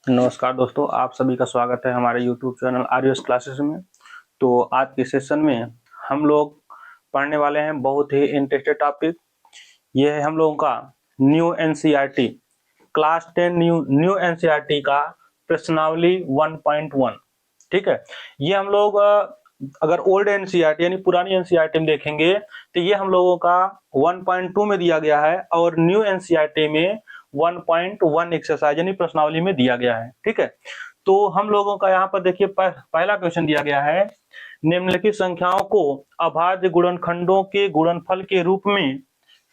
नमस्कार दोस्तों, आप सभी का स्वागत है हमारे YouTube चैनल आर्यस क्लासेस में। तो आज के सेशन में हम लोग पढ़ने वाले हैं बहुत ही इंटरेस्टेड टॉपिक। ये है हम लोगों का new NCERT class 10 new NCERT का प्रश्नावली 1.1। ठीक है, ये हम लोग अगर ओल्ड एनसीईआरटी यानी पुरानी एनसीईआरटी में देखेंगे तो ये हम लोगों का 1.2 में दिया गया है और न्यू एनसीईआरटी में 1.1 एक्सरसाइज यानी प्रश्नावली में दिया गया है। ठीक है, तो हम लोगों का यहाँ पर देखिए पहला क्वेश्चन दिया गया है, निम्नलिखित संख्याओं को अभाज्य गुणनखंडों के गुणनफल के रूप में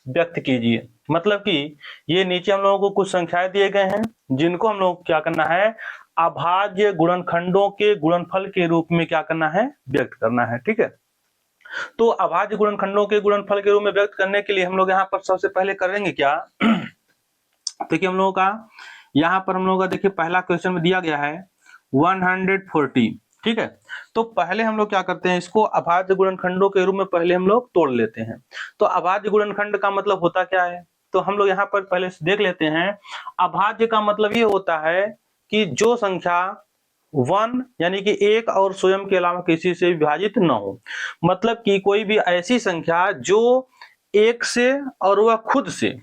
व्यक्त कीजिए। मतलब कि ये नीचे हम लोगों को कुछ संख्याएं दिए गए हैं जिनको हम लोग क्या करना है, अभाज्य गुणनखंडों के गुणनफल के रूप में क्या करना है, व्यक्त करना है। ठीक है, तो अभाज्य गुणनखंडों के गुणनफल के रूप में व्यक्त करने के लिए हम लोग यहाँ पर सबसे पहले करेंगे क्या, देखिए हम लोगों का यहाँ पर हम लोगों का देखिए पहला क्वेश्चन में दिया गया है 140। ठीक है, तो पहले हम लोग क्या करते हैं, इसको अभाज्य गुणनखंडों के रूप में पहले हम लोग तोड़ लेते हैं। तो अभाज्य गुणनखंड का मतलब होता क्या है, तो हम लोग यहाँ पर पहले से देख लेते हैं। अभाज्य का मतलब ये होता है कि जो संख्या 1 यानी कि एक और स्वयं के अलावा किसी से विभाजित न हो। मतलब कि कोई भी ऐसी संख्या जो एक से और वह खुद से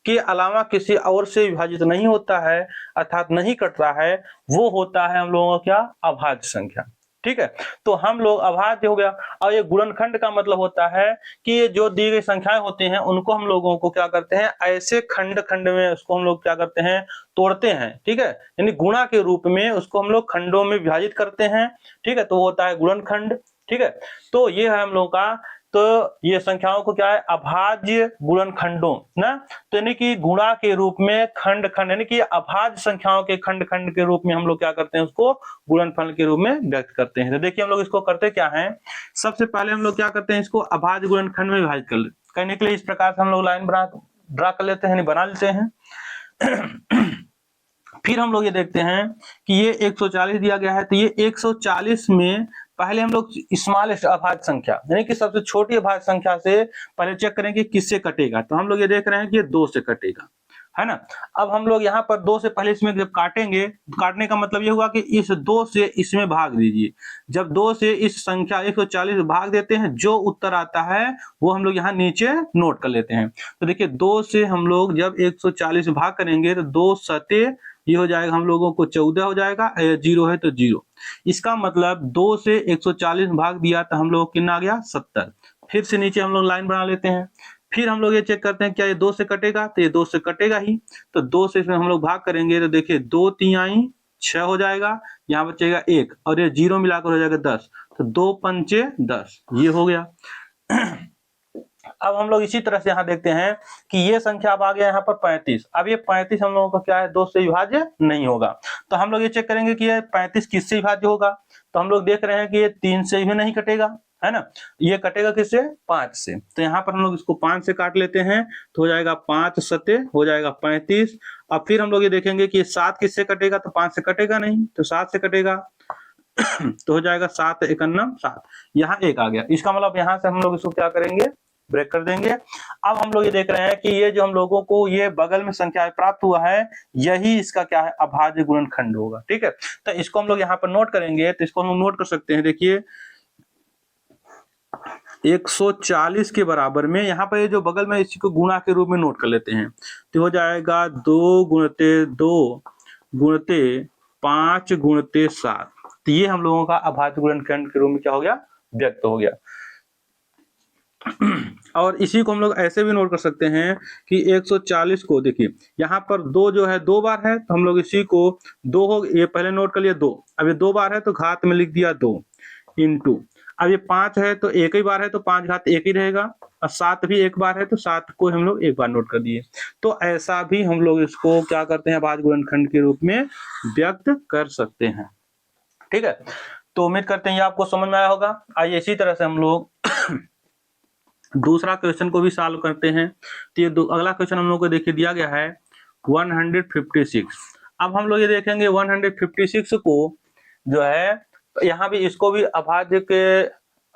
के अलावा किसी और से विभाजित नहीं होता है अर्थात नहीं कट रहा है, वो होता है हम लोगों का क्या, अभाज्य संख्या। ठीक है, तो हम लोग अभाज्य हो गया। और ये गुणनखंड का मतलब होता है कि ये जो दी गई संख्याएं होती हैं उनको हम लोगों को क्या करते हैं, ऐसे खंड खंड में उसको हम लोग क्या करते हैं, तोड़ते हैं। ठीक है, यानी गुणा के रूप में उसको हम लोग खंडों में विभाजित करते हैं। ठीक है, तो होता है गुणनखंड। ठीक है, तो ये है हम लोग का, तो ये संख्याओं को क्या है, अभाज्य गुणनखंडों ना, तो यानी कि गुणा के रूप में खंड खंड यानी कि अभाज्य संख्याओं के खंड खंड के रूप में हम लोग क्या करते हैं, उसको गुणनफल के रूप में व्यक्त करते हैं। तो देखिए हम लोग इसको करते क्या है, सबसे पहले हम लोग क्या करते हैं, इसको अभाज्य गुणनखंड में विभाजित करने के लिए इस प्रकार से हम लोग लाइन ड्रा कर लेते हैं, बना लेते हैं। फिर हम लोग ये देखते हैं कि ये 140 दिया गया है, तो ये 140 में पहले हम लोग स्मॉलेस्ट अभाज्य संख्या यानी कि सबसे छोटी अभाज्य संख्या से पहले चेक करेंगे किससे कटेगा। तो हम लोग ये देख रहे हैं कि ये 2 से कटेगा, है ना। अब हम लोग यहाँ पर 2 से पहले इसमें जब काटेंगे, काटने का मतलब ये हुआ कि इस 2 से इसमें भाग दीजिए। जब 2 से इस संख्या 140 भाग देते हैं, जो उत्तर आता है वो हम लोग यहाँ नीचे नोट कर लेते हैं। तो देखिए 2 से हम लोग जब 140 भाग करेंगे तो 2 सते ये हो जाएगा हम लोगों को 14 हो जाएगा, 0 है तो 0। इसका मतलब 2 से 140 भाग दिया तो हम लोग कितना आ गया, 70। फिर से नीचे हम लोग लाइन बना लेते हैं। फिर हम लोग ये चेक करते हैं क्या ये 2 से कटेगा, तो ये 2 से कटेगा ही। तो 2 से इसमें हम लोग भाग करेंगे तो देखिए 2 तिहाई 6 हो जाएगा, यहाँ बचेगा 1 और ये 0 मिलाकर हो जाएगा 10। तो 2 पंचे 10, ये हो गया। अब हम लोग इसी तरह से यहाँ देखते हैं कि ये संख्या अब आ गया यहाँ पर 35। अब ये 35 हम लोगों का क्या है, 2 से विभाज्य नहीं होगा। तो हम लोग ये चेक करेंगे कि ये 35 किससे विभाज्य होगा। तो हम लोग देख रहे हैं कि ये 3 से भी नहीं कटेगा, है ना। ये कटेगा किससे, 5 से। तो यहाँ पर हम लोग इसको 5 से काट लेते हैं, तो हो जाएगा 5 सते हो जाएगा 35। अब फिर हम लोग ये देखेंगे कि 7 किससे कटेगा, तो 5 से कटेगा नहीं, तो 7 से कटेगा। तो हो जाएगा 7 एकन्नम 7, यहाँ 1 आ गया। इसका मतलब यहाँ से हम लोग इसको क्या करेंगे, ब्रेक कर देंगे। अब हम लोग ये देख रहे हैं कि ये जो हम लोगों को ये बगल में संख्या प्राप्त हुआ है, यही इसका क्या है, अभाज्य गुणनखंड होगा। ठीक है, तो इसको हम लोग यहाँ पर नोट करेंगे, तो इसको हम लोग नोट कर सकते हैं। देखिए 140 के बराबर में यहाँ पर ये जो बगल में, इसी को गुणा के रूप में नोट कर लेते हैं। तो हो जाएगा 2 गुणते 2 गुणते 5 गुणते 7। तो ये हम लोगों का अभाज्य गुणनखंड के रूप में क्या हो गया, व्यक्त हो गया। और इसी को हम लोग ऐसे भी नोट कर सकते हैं कि 140 को देखिए यहाँ पर 2 जो है 2 बार है, तो हम लोग इसी को 2 हो, ये पहले नोट कर लिया 2। अब ये 2 बार है तो घात में लिख दिया 2 इंटू। अब ये 5 है तो एक ही बार है तो 5 घात 1 ही रहेगा, और 7 भी एक बार है तो 7 को हम लोग एक बार नोट कर दिए। तो ऐसा भी हम लोग इसको क्या करते हैं, अभाज्य गुणनखंड के रूप में व्यक्त कर सकते हैं। ठीक है, तो उम्मीद करते हैं ये आपको समझ में आया होगा। आइए इसी तरह से हम लोग दूसरा क्वेश्चन को भी सॉल्व करते हैं। तो ये अगला क्वेश्चन हम लोग को देखिए दिया गया है 156। अब हम लोग ये देखेंगे 156 को जो है, यहाँ भी इसको भी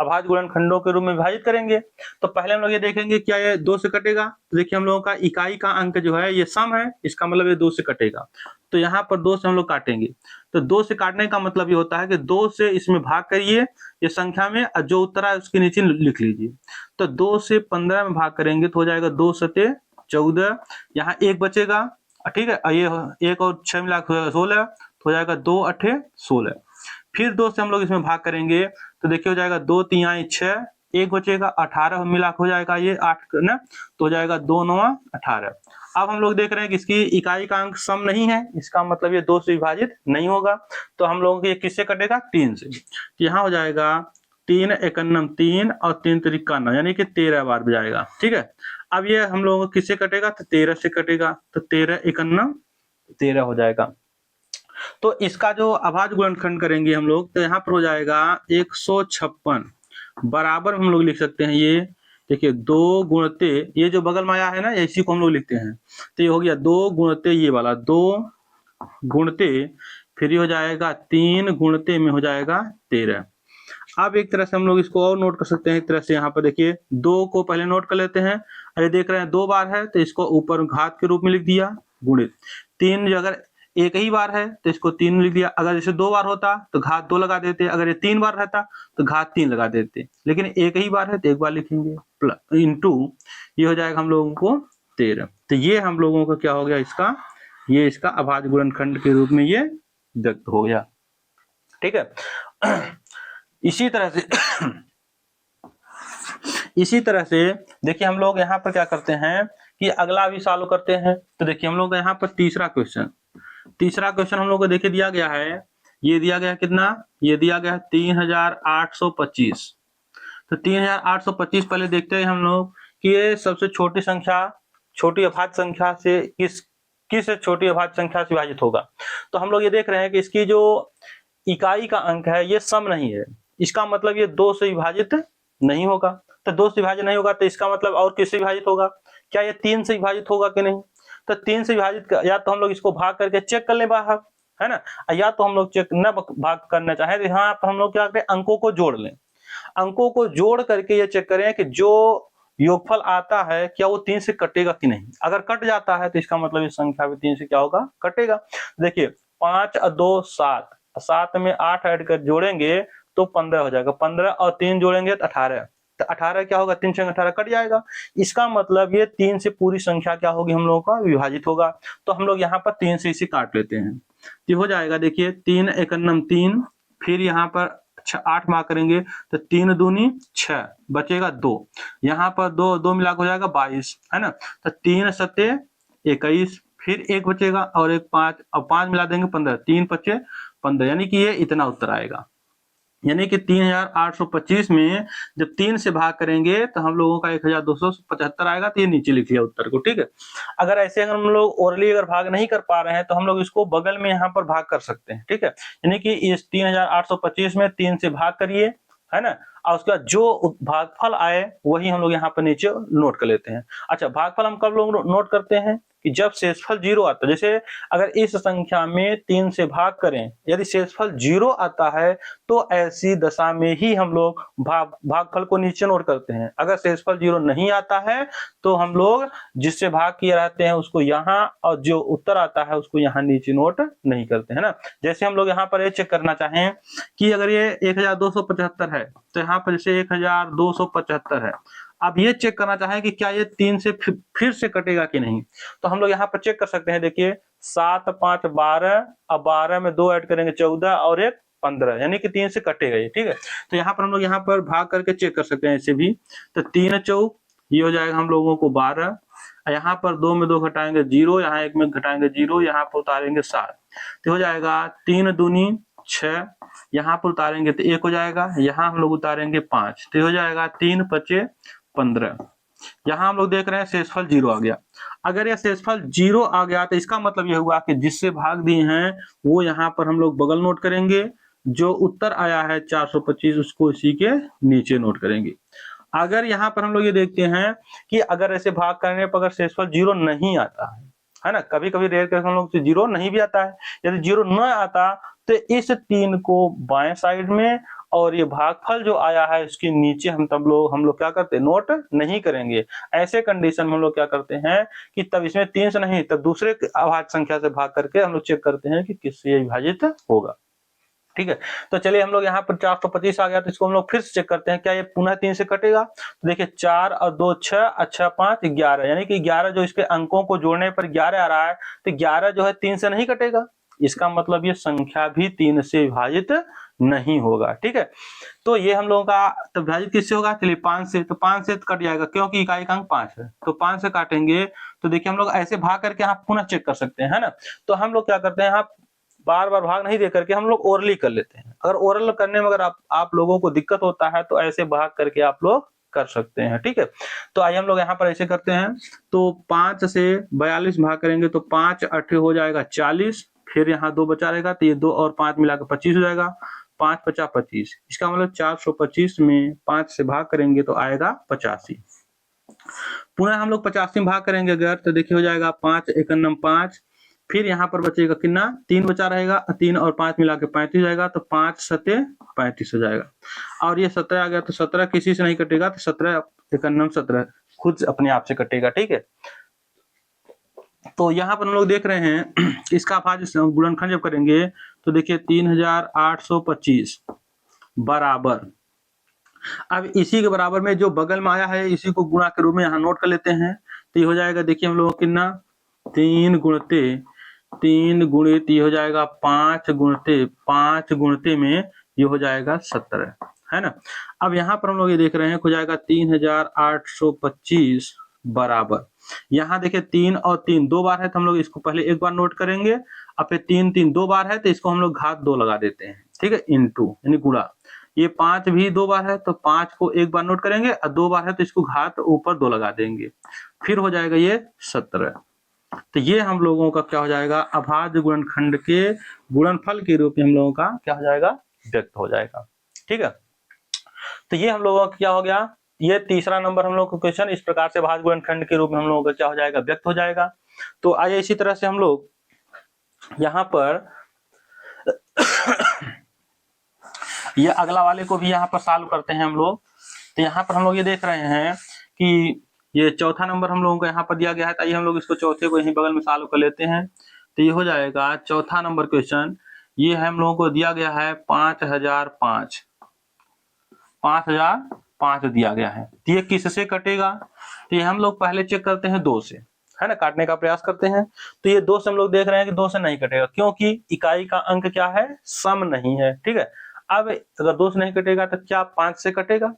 अभाज्य गुणनखंडों के रूप में विभाजित करेंगे। तो पहले हम लोग ये देखेंगे क्या ये 2 से कटेगा। तो देखिए हम लोगों का इकाई का अंक जो है ये सम है, इसका मतलब ये 2 से कटेगा। तो यहाँ पर 2 से हम लोग काटेंगे। तो 2 से काटने का मतलब ये होता है कि 2 से इसमें भाग करिए ये संख्या में, जो उत्तर आए उसके नीचे लिख लीजिए। तो 2 से 15 में भाग करेंगे तो हो जाएगा 2 सते 14, यहाँ 1 बचेगा, ठीक है। ये 1 और 6 मिला के 16, तो हो जाएगा 2 8 16। फिर 2 से हम लोग इसमें भाग करेंगे तो देखिए हो जाएगा 2 3 6, 1 बचेगा, 18 मिला हो जाएगा ये 8 ना, तो हो जाएगा 2 9 18। अब हम लोग देख रहे हैं कि इसकी इकाई का अंक सम नहीं है, इसका मतलब ये 2 से विभाजित नहीं होगा। तो हम लोगों को ये किससे कटेगा, 3 से। तो यहाँ हो जाएगा 3 एकन्नम 3 और 3 त्रिका 9, यानी कि 13 बार बजाएगा, ठीक है। अब ये हम लोगों को किससे कटेगा, तो 13 से कटेगा। तो 13 एकन्नम 13 हो जाएगा। तो इसका जो अभाज्य गुणनखंड करेंगे हम लोग, तो यहाँ पर हो जाएगा 156 बराबर हम लोग लिख सकते हैं ये, देखिए 2 गुणते, ये जो बगल में आया है ना इसी को हम लोग लिखते हैं। तो ये हो गया 2 गुणते ये वाला 2 गुणते, फिर ये हो जाएगा 3 गुणते में हो जाएगा 13। अब एक तरह से हम लोग इसको और नोट कर सकते हैं, एक तरह से यहाँ पर देखिए 2 को पहले नोट कर लेते हैं। अरे देख रहे हैं 2 बार है तो इसको ऊपर घात के रूप में लिख दिया, गुणित 3 अगर एक ही बार है तो इसको 3 लिख दिया। अगर जैसे 2 बार होता तो घात 2 लगा देते, अगर ये 3 बार रहता तो घात 3 लगा देते, लेकिन एक ही बार है तो एक बार लिखेंगे प्लस इंटू, ये हो जाएगा हम लोगों को 13। तो ये हम लोगों को क्या हो गया, इसका ये इसका अभाज्य गुणनखंड के रूप में ये व्यक्त हो गया, ठीक है। इसी तरह से देखिए हम लोग यहाँ पर क्या करते हैं कि अगला भी सॉल्व करते हैं। तो देखिए हम लोग यहाँ पर तीसरा क्वेश्चन हम लोग को देखिए दिया गया है, ये दिया गया कितना, ये दिया गया है 3825। तो 3825 पहले देखते हैं हम लोग कि ये सबसे छोटी संख्या, छोटी अभाज्य संख्या से किस छोटी अभाज्य संख्या से विभाजित होगा। तो हम लोग ये देख रहे हैं कि इसकी जो इकाई का अंक है ये सम नहीं है, इसका मतलब ये 2 से विभाजित नहीं होगा। तो 2 से विभाजित नहीं होगा तो इसका मतलब और किससे विभाजित होगा, क्या ये 3 से विभाजित होगा कि नहीं। तो 3 से विभाजित, या तो हम लोग इसको भाग करके चेक कर लें बाहर, है ना, या तो हम लोग चेक न भाग करना चाहें तो यहाँ पर हम लोग क्या करें, अंकों को जोड़ लें। अंकों को जोड़ करके ये चेक करें कि जो योगफल आता है क्या वो 3 से कटेगा कि नहीं। अगर कट जाता है तो इसका मतलब इस संख्या में 3 से क्या होगा, कटेगा। देखिए 5 और 2 7, 7 में 8 ऐड कर जोड़ेंगे तो 15 हो जाएगा, 15 और 3 जोड़ेंगे तो 18, तो 18 क्या होगा, 3 से 18 कट जाएगा। इसका मतलब ये 3 से पूरी संख्या क्या होगी, हम लोगों का विभाजित होगा। तो हम लोग यहाँ पर 3 से इसे काट लेते हैं, तो हो जाएगा देखिए 3 एकन्नम 3, फिर यहाँ पर 8 मार्क करेंगे तो 3 दूनी 6, बचेगा 2, यहाँ पर 2 2 मिला हो जाएगा 22, है ना। तो 3 सत्ते 21, फिर 1 बचेगा और 1 5, और 5 मिला देंगे 15, 3 पचे 15, यानी कि ये इतना उत्तर आएगा। यानी कि 3825 में जब 3 से भाग करेंगे तो हम लोगों का 1275 आएगा। तो ये नीचे लिख लिया उत्तर को, ठीक है। अगर ऐसे अगर हम लोग ओरली अगर भाग नहीं कर पा रहे हैं तो हम लोग इसको बगल में यहाँ पर भाग कर सकते हैं, ठीक है। यानी कि इस 3825 में 3 से भाग करिए, है ना, और उसके बाद जो भागफल आए वही हम लोग यहाँ पर नीचे नोट कर लेते हैं। अच्छा, भागफल हम कब लोग नोट करते हैं कि जब शेषफल 0 आता है। जैसे अगर इस संख्या में 3 से भाग करें, यदि शेषफल 0 आता है तो ऐसी दशा में ही हम लोग भागफल को नीचे नोट करते हैं। अगर शेषफल 0 नहीं आता है तो हम लोग जिससे भाग किए रहते हैं उसको यहाँ, और जो उत्तर आता है उसको यहाँ नीचे नोट नहीं करते, है ना। जैसे हम लोग यहाँ पर ये चेक करना चाहें कि अगर ये 1275 है तो यहाँ पर जैसे 1275 है, अब ये चेक करना चाहें कि क्या ये 3 से फिर से कटेगा कि नहीं, तो हम लोग यहाँ पर चेक कर सकते हैं। देखिए 7 5 12, अब 12 में 2 ऐड करेंगे 14 और 1 15, यानी कि 3 से कटेगा ये, ठीक है। तो यहाँ पर हम लोग यहाँ पर भाग करके चेक कर सकते हैं ऐसे भी। तो 3 चौक ये हो जाएगा हम लोगों को 12, यहाँ पर 2 में 2 घटाएंगे 0, यहाँ 1 में घटाएंगे 0, यहाँ पर उतारेंगे 7, तो हो जाएगा 3 दूनी 6, यहाँ पर उतारेंगे तो 1 हो जाएगा, यहाँ हम लोग उतारेंगे 5, तो हो जाएगा 3 5 15। यहाँ हम लोग देख रहे हैं शेषफल 0 आ गया। अगर यह शेषफल 0 आ गया तो इसका मतलब यह हुआ कि जिससे भाग दिए हैं वो यहाँ पर हम लोग बगल नोट करेंगे, जो उत्तर आया है 425 उसको इसी के नीचे नोट करेंगे। अगर यहाँ पर हम लोग ये देखते हैं कि अगर ऐसे भाग करने पर अगर शेषफल 0 नहीं आता है ना, कभी कभी रेयर केस हम लोग 0 नहीं भी आता है, यदि 0 न आता तो इस 3 को बाएं साइड में और ये भागफल जो आया है इसके नीचे हम लोग क्या करते हैं, नोट नहीं करेंगे। ऐसे कंडीशन में हम लोग क्या करते हैं कि तब इसमें 3 से नहीं तब दूसरे अभाज्य संख्या से भाग करके हम लोग चेक करते हैं कि किससे विभाजित होगा। ठीक है, तो चलिए हम लोग यहाँ पर 425 आ गया, तो इसको हम लोग फिर से चेक करते हैं क्या ये पुनः 3 से कटेगा। तो देखिए 4 और 2 6 अच्छा 5 11, यानी कि 11 जो इसके अंकों को जोड़ने पर 11 आ रहा है, तो 11 जो है 3 से नहीं कटेगा। इसका मतलब ये संख्या भी 3 से विभाजित नहीं होगा। ठीक है, तो ये हम लोगों का तो विभाजित किससे होगा, चलिए 5 से, तो 5 से कट जाएगा क्योंकि इकाई का अंक 5 है, तो 5 से काटेंगे। तो देखिए हम लोग ऐसे भाग करके यहाँ पुनः चेक कर सकते हैं, है ना। तो हम लोग क्या करते हैं, यहाँ बार बार भाग नहीं दे करके हम लोग ओरली कर लेते हैं। अगर ओरल करने में अगर आप लोगों को दिक्कत होता है तो ऐसे भाग करके आप लोग कर सकते हैं। ठीक है, तो आइए हम लोग यहाँ पर ऐसे करते हैं। तो 5 से 42 भाग करेंगे तो 5 8 हो जाएगा 40, फिर यहाँ 2 बचा रहेगा, तो ये 2 और 5 मिलाकर 25 हो जाएगा। 5 50 25, इसका मतलब 425 में 5 से भाग करेंगे तो आएगा 85। पुनः हम लोग 85 में भाग करेंगे अगर, तो देखिए हो जाएगा 5 51 5, फिर यहाँ पर बचेगा कितना, 3 बचा रहेगा, 3 और 5 मिला के 35 हो जाएगा, तो 5 7 35 हो जाएगा। और ये 17 आ गया, तो 17 किसी से नहीं कटेगा, तो 17 51 17 खुद अपने आप से कटेगा। ठीक है, तो यहाँ पर हम लोग देख रहे हैं इसका अभाज्य गुणनखंड जब करेंगे तो देखिए 3825 बराबर, अब इसी के बराबर में जो बगल में आया है इसी को गुणा के रूप में यहाँ नोट कर लेते हैं। तो ये हो जाएगा, देखिए हम लोग कितना 3 गुणित ये हो जाएगा 5 गुणते में ये हो जाएगा 17, है ना। अब यहाँ पर हम लोग ये देख रहे हैं हो जाएगा 3825 बराबर, यहाँ देखिए 3 और 3 दो बार है तो हम लोग इसको पहले एक बार नोट करेंगे, अब फिर 3 3 दो बार है तो इसको हम लोग घात 2 लगा देते हैं। ठीक है, इनटू यानी गुणा, ये 5 भी दो बार है तो 5 को एक बार नोट करेंगे और दो बार है तो इसको घात ऊपर 2 लगा देंगे, फिर हो जाएगा ये 17। तो ये हम लोगों का क्या हो जाएगा, अभाज्य गुणनखंड के गुणनफल के रूप में हम लोगों का क्या हो जाएगा, व्यक्त हो जाएगा। ठीक है, तो ये हम लोगों का क्या हो गया, ये तीसरा नंबर हम लोग का क्वेश्चन इस प्रकार से अभाज्य गुणनखंड के रूप में हम लोगों का क्या हो जाएगा, व्यक्त हो जाएगा। तो आइए इसी तरह से हम लोग यहाँ पर ये अगला वाले को भी यहाँ पर सॉल्व करते हैं हम लोग। तो यहाँ पर हम लोग ये देख रहे हैं कि ये चौथा नंबर हम लोगों को यहाँ पर दिया गया है, तो आइए हम लोग इसको चौथे को यहीं बगल में सॉल्व कर लेते हैं। तो ये हो जाएगा चौथा नंबर क्वेश्चन, ये है हम लोगों को दिया गया है 5005 दिया गया है। तो ये किससे कटेगा, तो ये हम लोग पहले चेक करते हैं 2 से, है ना, काटने का प्रयास करते हैं। तो ये 2 से हम लोग देख रहे हैं कि 2 से नहीं कटेगा क्योंकि इकाई का अंक क्या है, सम नहीं है। ठीक है, अब अगर 2 से नहीं कटेगा तो क्या 5 से कटेगा।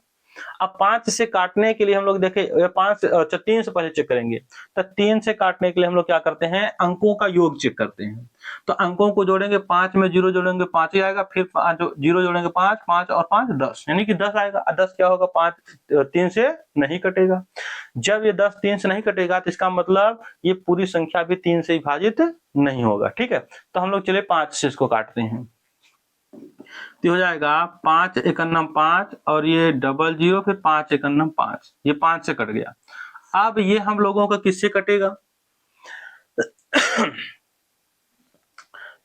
अब 5 से काटने के लिए हम लोग देखें 3 से पहले चेक करेंगे, तो 3 से काटने के लिए हम लोग क्या करते हैं, अंकों का योग चेक करते हैं। तो अंकों को जोड़ेंगे, 5 में 0 जोड़ेंगे 5 ही आएगा, फिर 0 जोड़ेंगे 5 5 और 5 10, यानी कि 10 आएगा। 10 क्या होगा, 5 3 से नहीं कटेगा। जब ये 10 3 से नहीं कटेगा तो इसका मतलब ये पूरी संख्या भी 3 से विभाजित नहीं होगा। ठीक है, तो हम लोग चले 5 से इसको काटते हैं। तो हो जाएगा 5 51 5 और ये 00, फिर 5 51 5, ये 5 से कट गया। अब ये हम लोगों का किससे कटेगा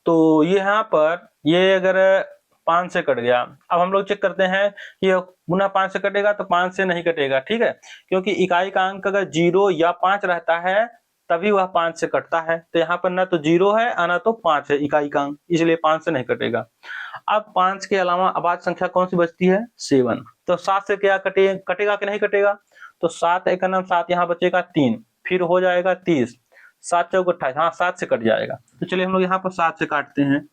तो ये यहाँ पर ये अगर 5 से कट गया, अब हम लोग चेक करते हैं कि पुनः 5 से कटेगा तो 5 से नहीं कटेगा। ठीक है, क्योंकि इकाई का अंक अगर 0 या 5 रहता है तभी वह 5 से कटता है। तो यहाँ पर ना तो 0 है और ना तो 5 है इकाई का अंक, इसलिए 5 से नहीं कटेगा। अब 5 के अलावा अभाज्य संख्या कौन सी बचती है, 7। तो 7 से क्या कटेगा कि नहीं कटेगा, तो 7 51 7 यहाँ बचेगा 3, फिर हो जाएगा 30, 7 चौक 28, हाँ 7 से कट जाएगा। तो चलिए हम लोग यहाँ पर 7 से काटते हैं।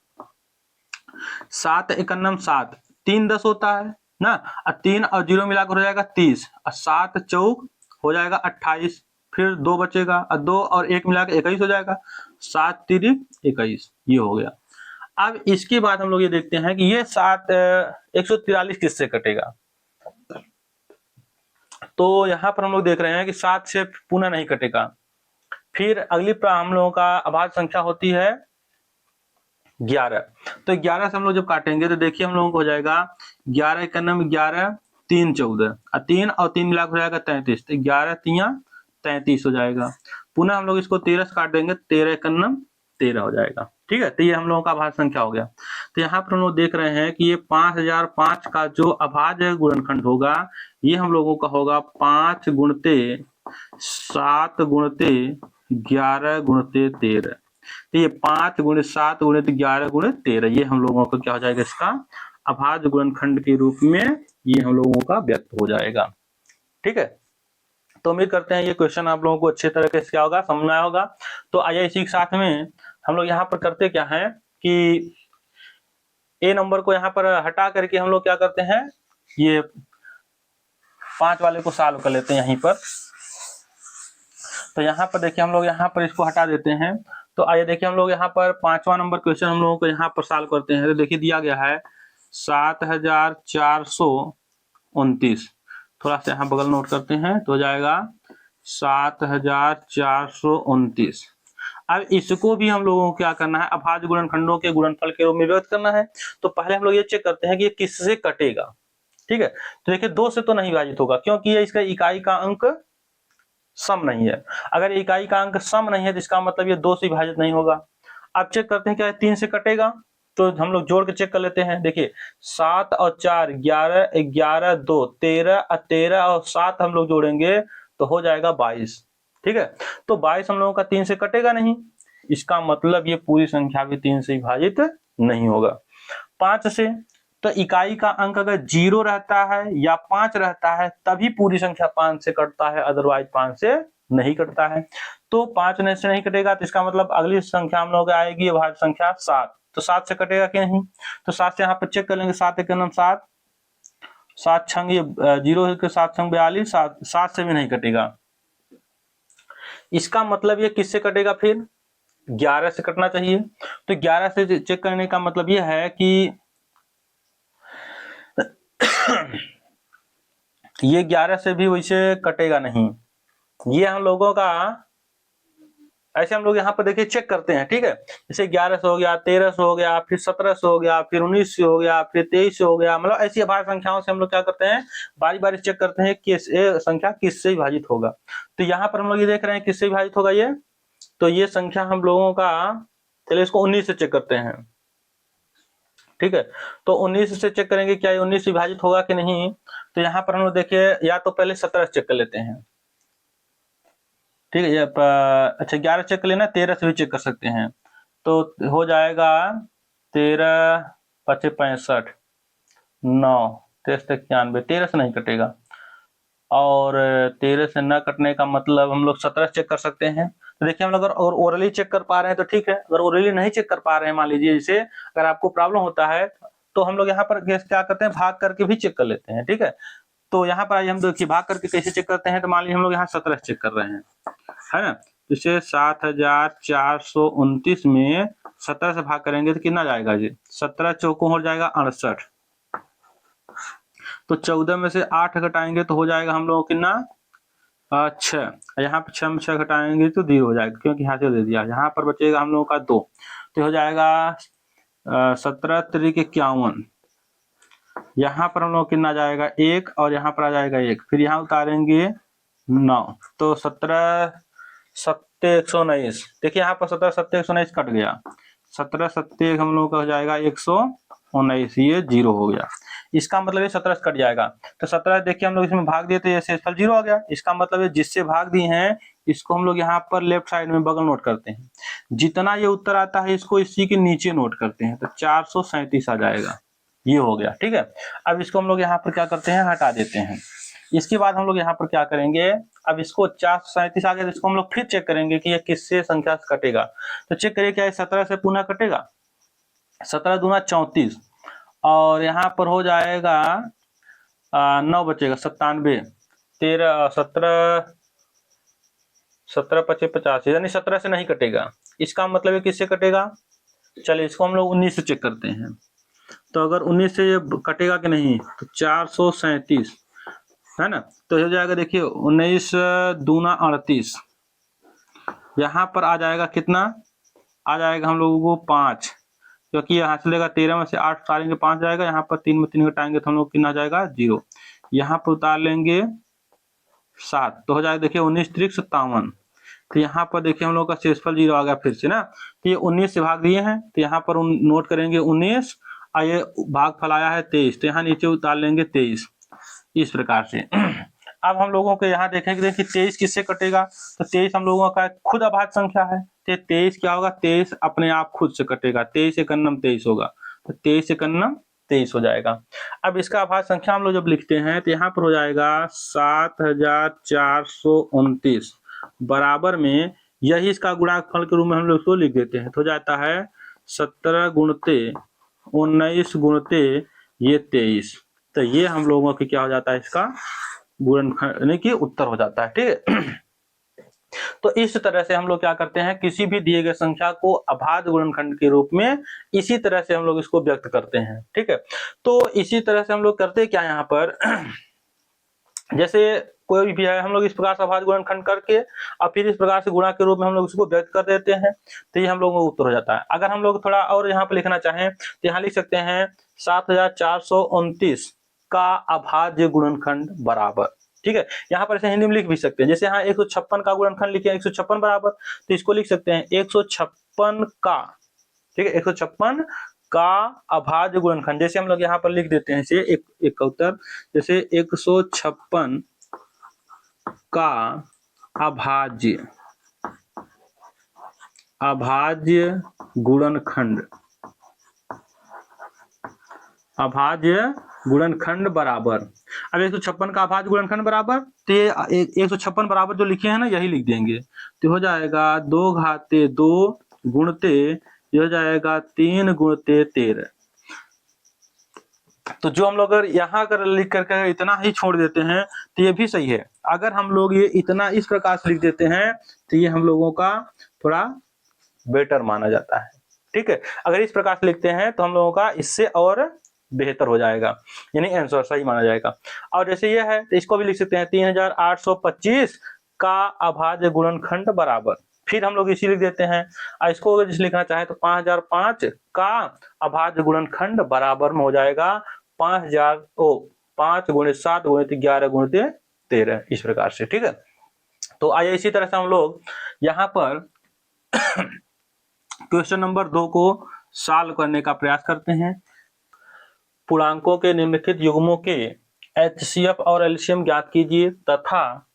7 51 7, 3 10 होता है ना, 3 और 0 मिलाकर हो जाएगा 30, और 7 चौक हो जाएगा 28, फिर 2 बचेगा और 2 और 1 मिलाकर 21 हो जाएगा, 7 3 21, ये हो गया। अब इसके बाद हम लोग ये देखते हैं कि ये 143 किससे कटेगा। तो यहाँ पर हम लोग देख रहे हैं कि 7 से पुनः नहीं कटेगा। फिर अगली हम लोगों का अभाज्य संख्या होती है 11। तो 11 से हम लोग जब काटेंगे तो देखिए हम लोगों को हो जाएगा 11 51 11 3 14, 3 और 3 मिलाकर हो जाएगा 33, तो 11 3 33 हो जाएगा। पुनः हम लोग इसको 13 से काट देंगे, 13 51 13 हो जाएगा। ठीक है, तो ये हम लोगों का अभाज्य संख्या हो गया। तो यहाँ पर हम लोग देख रहे हैं कि ये 5005 का जो अभाज्य गुणनखंड होगा ये हम लोगों का होगा 5 गुणते 7 गुणते 11 गुणते 13। तो ये 5 गुणे 7 गुणे 11 गुणे 13 ये हम लोगों का क्या हो जाएगा, इसका अभाज्य गुणनखंड के रूप में ये हम लोगों का व्यक्त हो जाएगा। ठीक है, तो उम्मीद करते हैं ये क्वेश्चन आप लोगों को अच्छे तरीके से क्या होगा, समझ में आया होगा। तो आइए इसी के साथ में हम लोग यहाँ पर करते क्या है कि ए नंबर को यहाँ पर हटा करके हम लोग क्या करते हैं, ये 5 वाले को सॉल्व कर लेते हैं यहीं पर। तो यहाँ पर देखिए हम लोग यहाँ पर इसको हटा देते हैं। तो आइए देखिए हम लोग यहाँ पर 5वां नंबर क्वेश्चन हम लोगों को यहाँ पर सॉल्व करते हैं। तो देखिए दिया गया है 7429, थोड़ा सा यहाँ बगल नोट करते हैं तो हो जाएगा 7429। अब इसको भी हम लोगों को क्या करना है, अभाज्य गुणनखंडों के गुणनफल के रूप में व्यक्त करना है। तो पहले हम लोग ये चेक करते हैं कि ये किससे कटेगा। ठीक है, तो देखिए 2 से तो नहीं विभाजित होगा क्योंकि ये इसका इकाई का अंक सम नहीं है। अगर इकाई का अंक सम नहीं है तो इसका मतलब ये 2 से विभाजित नहीं होगा। अब चेक करते हैं क्या 3 से कटेगा, तो हम लोग जोड़ के चेक कर लेते हैं। देखिए 7 और 4 11, 11 2 13 और 13 और 7 हम लोग जोड़ेंगे तो हो जाएगा 22। ठीक है, तो 22 हम लोगों का 3 से कटेगा नहीं, इसका मतलब ये पूरी संख्या भी 3 से विभाजित नहीं होगा। 5 से, तो इकाई का अंक अगर 0 रहता है या 5 रहता है तभी पूरी संख्या 5 से कटता है, अदरवाइज 5 से नहीं कटता है। तो 5 से नहीं कटेगा तो इसका मतलब अगली संख्या हम लोग आएगी अभाज्य संख्या 7। तो 7 से कटेगा कि नहीं, तो 7 से यहाँ पर चेक कर लेंगे। 7 एक 7, 7 छंग 0 के 7 छंग 42, 7 से भी नहीं कटेगा। इसका मतलब ये किससे कटेगा, फिर 11 से कटना चाहिए। तो 11 से चेक करने का मतलब ये है कि ये 11 से भी वैसे कटेगा नहीं, ये हम लोगों का ऐसे हम लोग यहाँ पर देखिए चेक करते हैं। ठीक है, जैसे 11 से हो गया, 13 से हो गया, फिर 17 से हो गया, फिर 19 से हो गया, फिर 23 से हो गया। मतलब ऐसी अभाज्य संख्याओं से हम लोग क्या करते हैं, बारी बारी चेक करते हैं कि ये संख्या किससे विभाजित होगा। तो यहाँ पर हम लोग ये देख रहे हैं किससे विभाजित होगा ये, तो ये संख्या हम लोगों का, चलिए इसको 19 से चेक करते हैं। ठीक है, तो 19 से चेक करेंगे क्या ये 19 से विभाजित होगा कि नहीं। तो यहाँ पर हम लोग देखिए या तो पहले 17 से चेक कर लेते हैं। ठीक है, अच्छा 11 चेक कर लेना, 13 से भी चेक कर सकते हैं। तो हो जाएगा 13 25 65 9 13 91, 13 से नहीं कटेगा। और 13 से न कटने का मतलब हम लोग 17 चेक कर सकते हैं। तो देखिए हम लोग अगर ओरली चेक कर पा रहे हैं तो ठीक है, अगर ओरली नहीं चेक कर पा रहे हैं, मान लीजिए जैसे अगर आपको प्रॉब्लम होता है तो हम लोग यहाँ पर क्या करते हैं, भाग करके भी चेक कर लेते हैं। ठीक है, तो यहाँ पर आज हम देखिए भाग करके कैसे चेक करते हैं। तो मान लीजिए हम लोग यहाँ 17 चेक कर रहे हैं, है ना। जैसे 7429 में 17 से भाग करेंगे तो कितना जाएगा जी, 17 चौकों हो जाएगा 68। तो 14 में से 8 घटाएंगे तो हो जाएगा हम लोग कितना 6। यहाँ पे 6 में 6 घटाएंगे तो 0 हो जाएगा क्योंकि यहाँ से दे दिया। यहाँ पर बचेगा हम लोगों का 2, तो हो जाएगा 17 3 51। यहाँ पर हम लोग कितना जाएगा 1 और यहाँ पर आ जाएगा 1, फिर यहाँ उतारेंगे 9, तो 17 7 119। देखिए यहाँ पर 17 7 119 कट गया, 17 7 हम लोग का हो जाएगा 119, ये 0 हो गया। इसका मतलब ये 17 से कट जाएगा। तो 17 देखिए हम लोग इसमें भाग दिए तो ये शेषफल 0 आ गया। इसका मतलब ये जिससे भाग दिए हैं इसको हम लोग यहाँ पर लेफ्ट साइड में बगल नोट करते हैं। जितना ये उत्तर आता है इसको इसी के नीचे नोट करते हैं, तो 437 आ जाएगा, ये हो गया। ठीक है, अब इसको हम लोग यहाँ पर क्या करते हैं, हटा देते हैं। इसके बाद हम लोग यहाँ पर क्या करेंगे, अब इसको 437 आ गया तो इसको हम लोग फिर चेक करेंगे कि ये किससे संख्या से कटेगा। तो चेक करिए क्या 17 से पुनः कटेगा, 17 दूना 34 और यहाँ पर हो जाएगा 9 बचेगा 97, 13 17 17 25 85, यानी 17 से नहीं कटेगा। इसका मतलब ये किससे कटेगा, चलिए इसको हम लोग 19 से चेक करते हैं। तो अगर 19 से ये कटेगा कि नहीं, तो 437 है ना, तो हो जाएगा देखिए 19 दूना 38, यहाँ पर आ जाएगा कितना, आ जाएगा हम लोगों को 5, क्योंकि यहाँ चलेगा 13 में से 8 उतारेंगे 5 जाएगा, यहाँ पर 3 में 3 घटाएंगे तो हम लोग कितना जाएगा 0, यहाँ पर उतार लेंगे 7, तो हो जाएगा देखिए 19 3 57, तो यहाँ पर देखिए हम लोग का शेषफल 0 आ गया फिर से ना। तो ये 19 से भाग दिए हैं, तो यहाँ पर नोट करेंगे 19 और ये भागफल आया है 23, तो यहाँ नीचे उतार लेंगे 23 इस प्रकार से। अब हम लोगों को यहाँ देखेंगे, देखिए 23 किससे कटेगा, तो 23 हम लोगों का खुद अभाज्य संख्या है, तो 23 क्या होगा, 23 अपने आप खुद से कटेगा, 23 एकन्नम 23 होगा, तो 23 एकन्नम 23 हो जाएगा। अब इसका अभाज्य संख्या हम लोग जब लिखते हैं तो यहाँ पर हो जाएगा 7429 बराबर में, यही इसका गुणनफल के रूप में हम लोग इसको लिख देते हैं, तो हो जाता है 17 गुणते 19 गुणते ये 23, तो ये हम लोगों के क्या हो जाता है, इसका गुणनखंड यानी कि उत्तर हो जाता है। ठीक है। तो इस तरह से हम लोग क्या करते हैं, किसी भी दिए गए संख्या को अभाज्य गुणनखंड के रूप में इसी तरह से हम लोग इसको व्यक्त करते हैं। ठीक है। तो इसी तरह से हम लोग करते क्या यहाँ पर जैसे कोई भी है, हम लोग इस प्रकार से अभाज्य गुणनखंड करके और फिर इस प्रकार से गुणा के रूप में हम लोग इसको व्यक्त कर देते हैं, तो ये हम लोगों को उत्तर हो जाता है। अगर हम लोग थोड़ा और यहाँ पे लिखना चाहें तो यहाँ लिख सकते हैं 7429 का अभाज्य गुणनखंड बराबर। ठीक है। यहाँ पर ऐसे हिंदी में लिख भी सकते हैं, जैसे यहाँ 156 का गुणनखंड लिखे 156 बराबर, तो इसको लिख सकते हैं 156 का, ठीक है, 156 का अभाज्य गुणनखंड, जैसे हम लोग यहाँ पर लिख देते हैं इसे एक का उत्तर, जैसे 156 का अभाज्य गुणनखंड बराबर। अब 156 का अभाज्य गुणनखंड बराबर, तो ये 156 बराबर जो लिखे हैं ना यही लिख देंगे, तो हो जाएगा 2 घाते 2 गुणते ये हो जाएगा 3 गुणते 13। तो जो हम लोग अगर यहाँ अगर लिख करके इतना ही छोड़ देते हैं तो ये भी सही है। अगर हम लोग ये इतना इस प्रकार से लिख देते हैं तो ये हम लोगों का थोड़ा बेटर माना जाता है। ठीक है। अगर इस प्रकार से लिखते हैं तो हम लोगों का इससे और बेहतर हो जाएगा, यानी आंसर सही माना जाएगा। और जैसे ये है तो इसको भी लिख सकते हैं 3825 का अभाज्य गुणनखंड बराबर, फिर हम लोग इसी लिख देते हैं। और इसको अगर जिस लिखना चाहे तो 5005 का अभाज्य गुणनखंड बराबर में हो जाएगा 5 गुणे 7 गुणे 11 गुणे 13 इस प्रकार से। ठीक है। तो आइए इसी तरह से हम लोग यहाँ पर क्वेश्चन नंबर 2 को सॉल्व करने का प्रयास करते हैं। पूर्णांकों के निम्नलिखित युग्मों के एचसीएफ और एलसीएम ज्ञात कीजिए तथा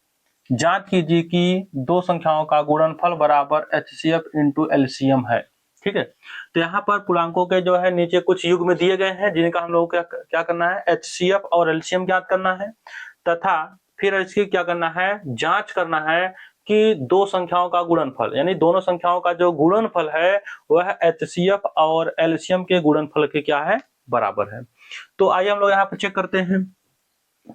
जांच कीजिए कि दो संख्याओं का गुणनफल बराबर एचसीएफ इंटू एलसीएम है। ठीक है। तो यहाँ पर पूर्णांकों के जो है नीचे कुछ युग्म दिए गए हैं जिनका हम लोग क्या करना है, एचसीएफ और एलसीएम ज्ञात करना है तथा फिर इसकी क्या करना है, जांच करना है कि दो संख्याओं का गुणनफल, यानी दोनों संख्याओं का जो गुणनफल है वह एचसीएफ और एलसीएम के गुणनफल के क्या है, बराबर है। तो आइए हम लोग यहाँ पर चेक करते हैं।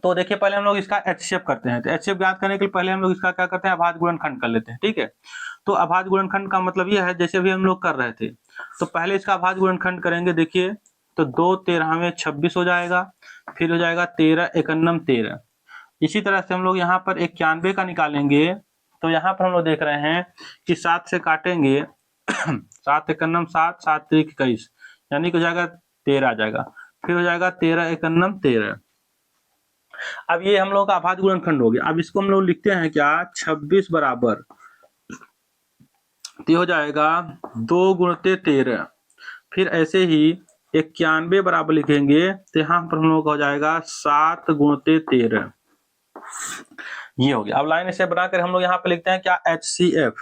तो देखिए पहले हम लोग इसका एचसीएफ करते हैं, तो एचसीएफ ज्ञात करने के लिए पहले हम लोग इसका क्या करते हैं, अभाज्य गुणनखंड कर लेते हैं। ठीक है। तो अभाज्य गुणनखंड का मतलब यह है जैसे भी हम लोग कर रहे थे, तो पहले इसका अभाज्य गुणनखंड करेंगे। देखिए तो 2 13 26 हो जाएगा, फिर हो जाएगा 13 एकन्नम 13। इसी तरह से हम लोग यहाँ पर 91 का निकालेंगे, तो यहाँ पर हम लोग देख रहे हैं कि 7 से काटेंगे 7 एकन्नम 7, 7 3 21, यानी कि हो जाएगा 13 आ जाएगा, फिर हो जाएगा 13 एकन्नम 13। अब ये हम लोग का अभाज्य गुणनखंड हो गया। अब इसको हम लोग लिखते हैं क्या, 26 बराबर, तो हो जाएगा 2 गुणते 13, फिर ऐसे ही 91 बराबर लिखेंगे तो यहाँ पर हम लोग का हो जाएगा 7 गुणते 13। ये हो गया। अब लाइन ऐसे बनाकर हम लोग यहाँ पे लिखते हैं क्या, एचसीएफ।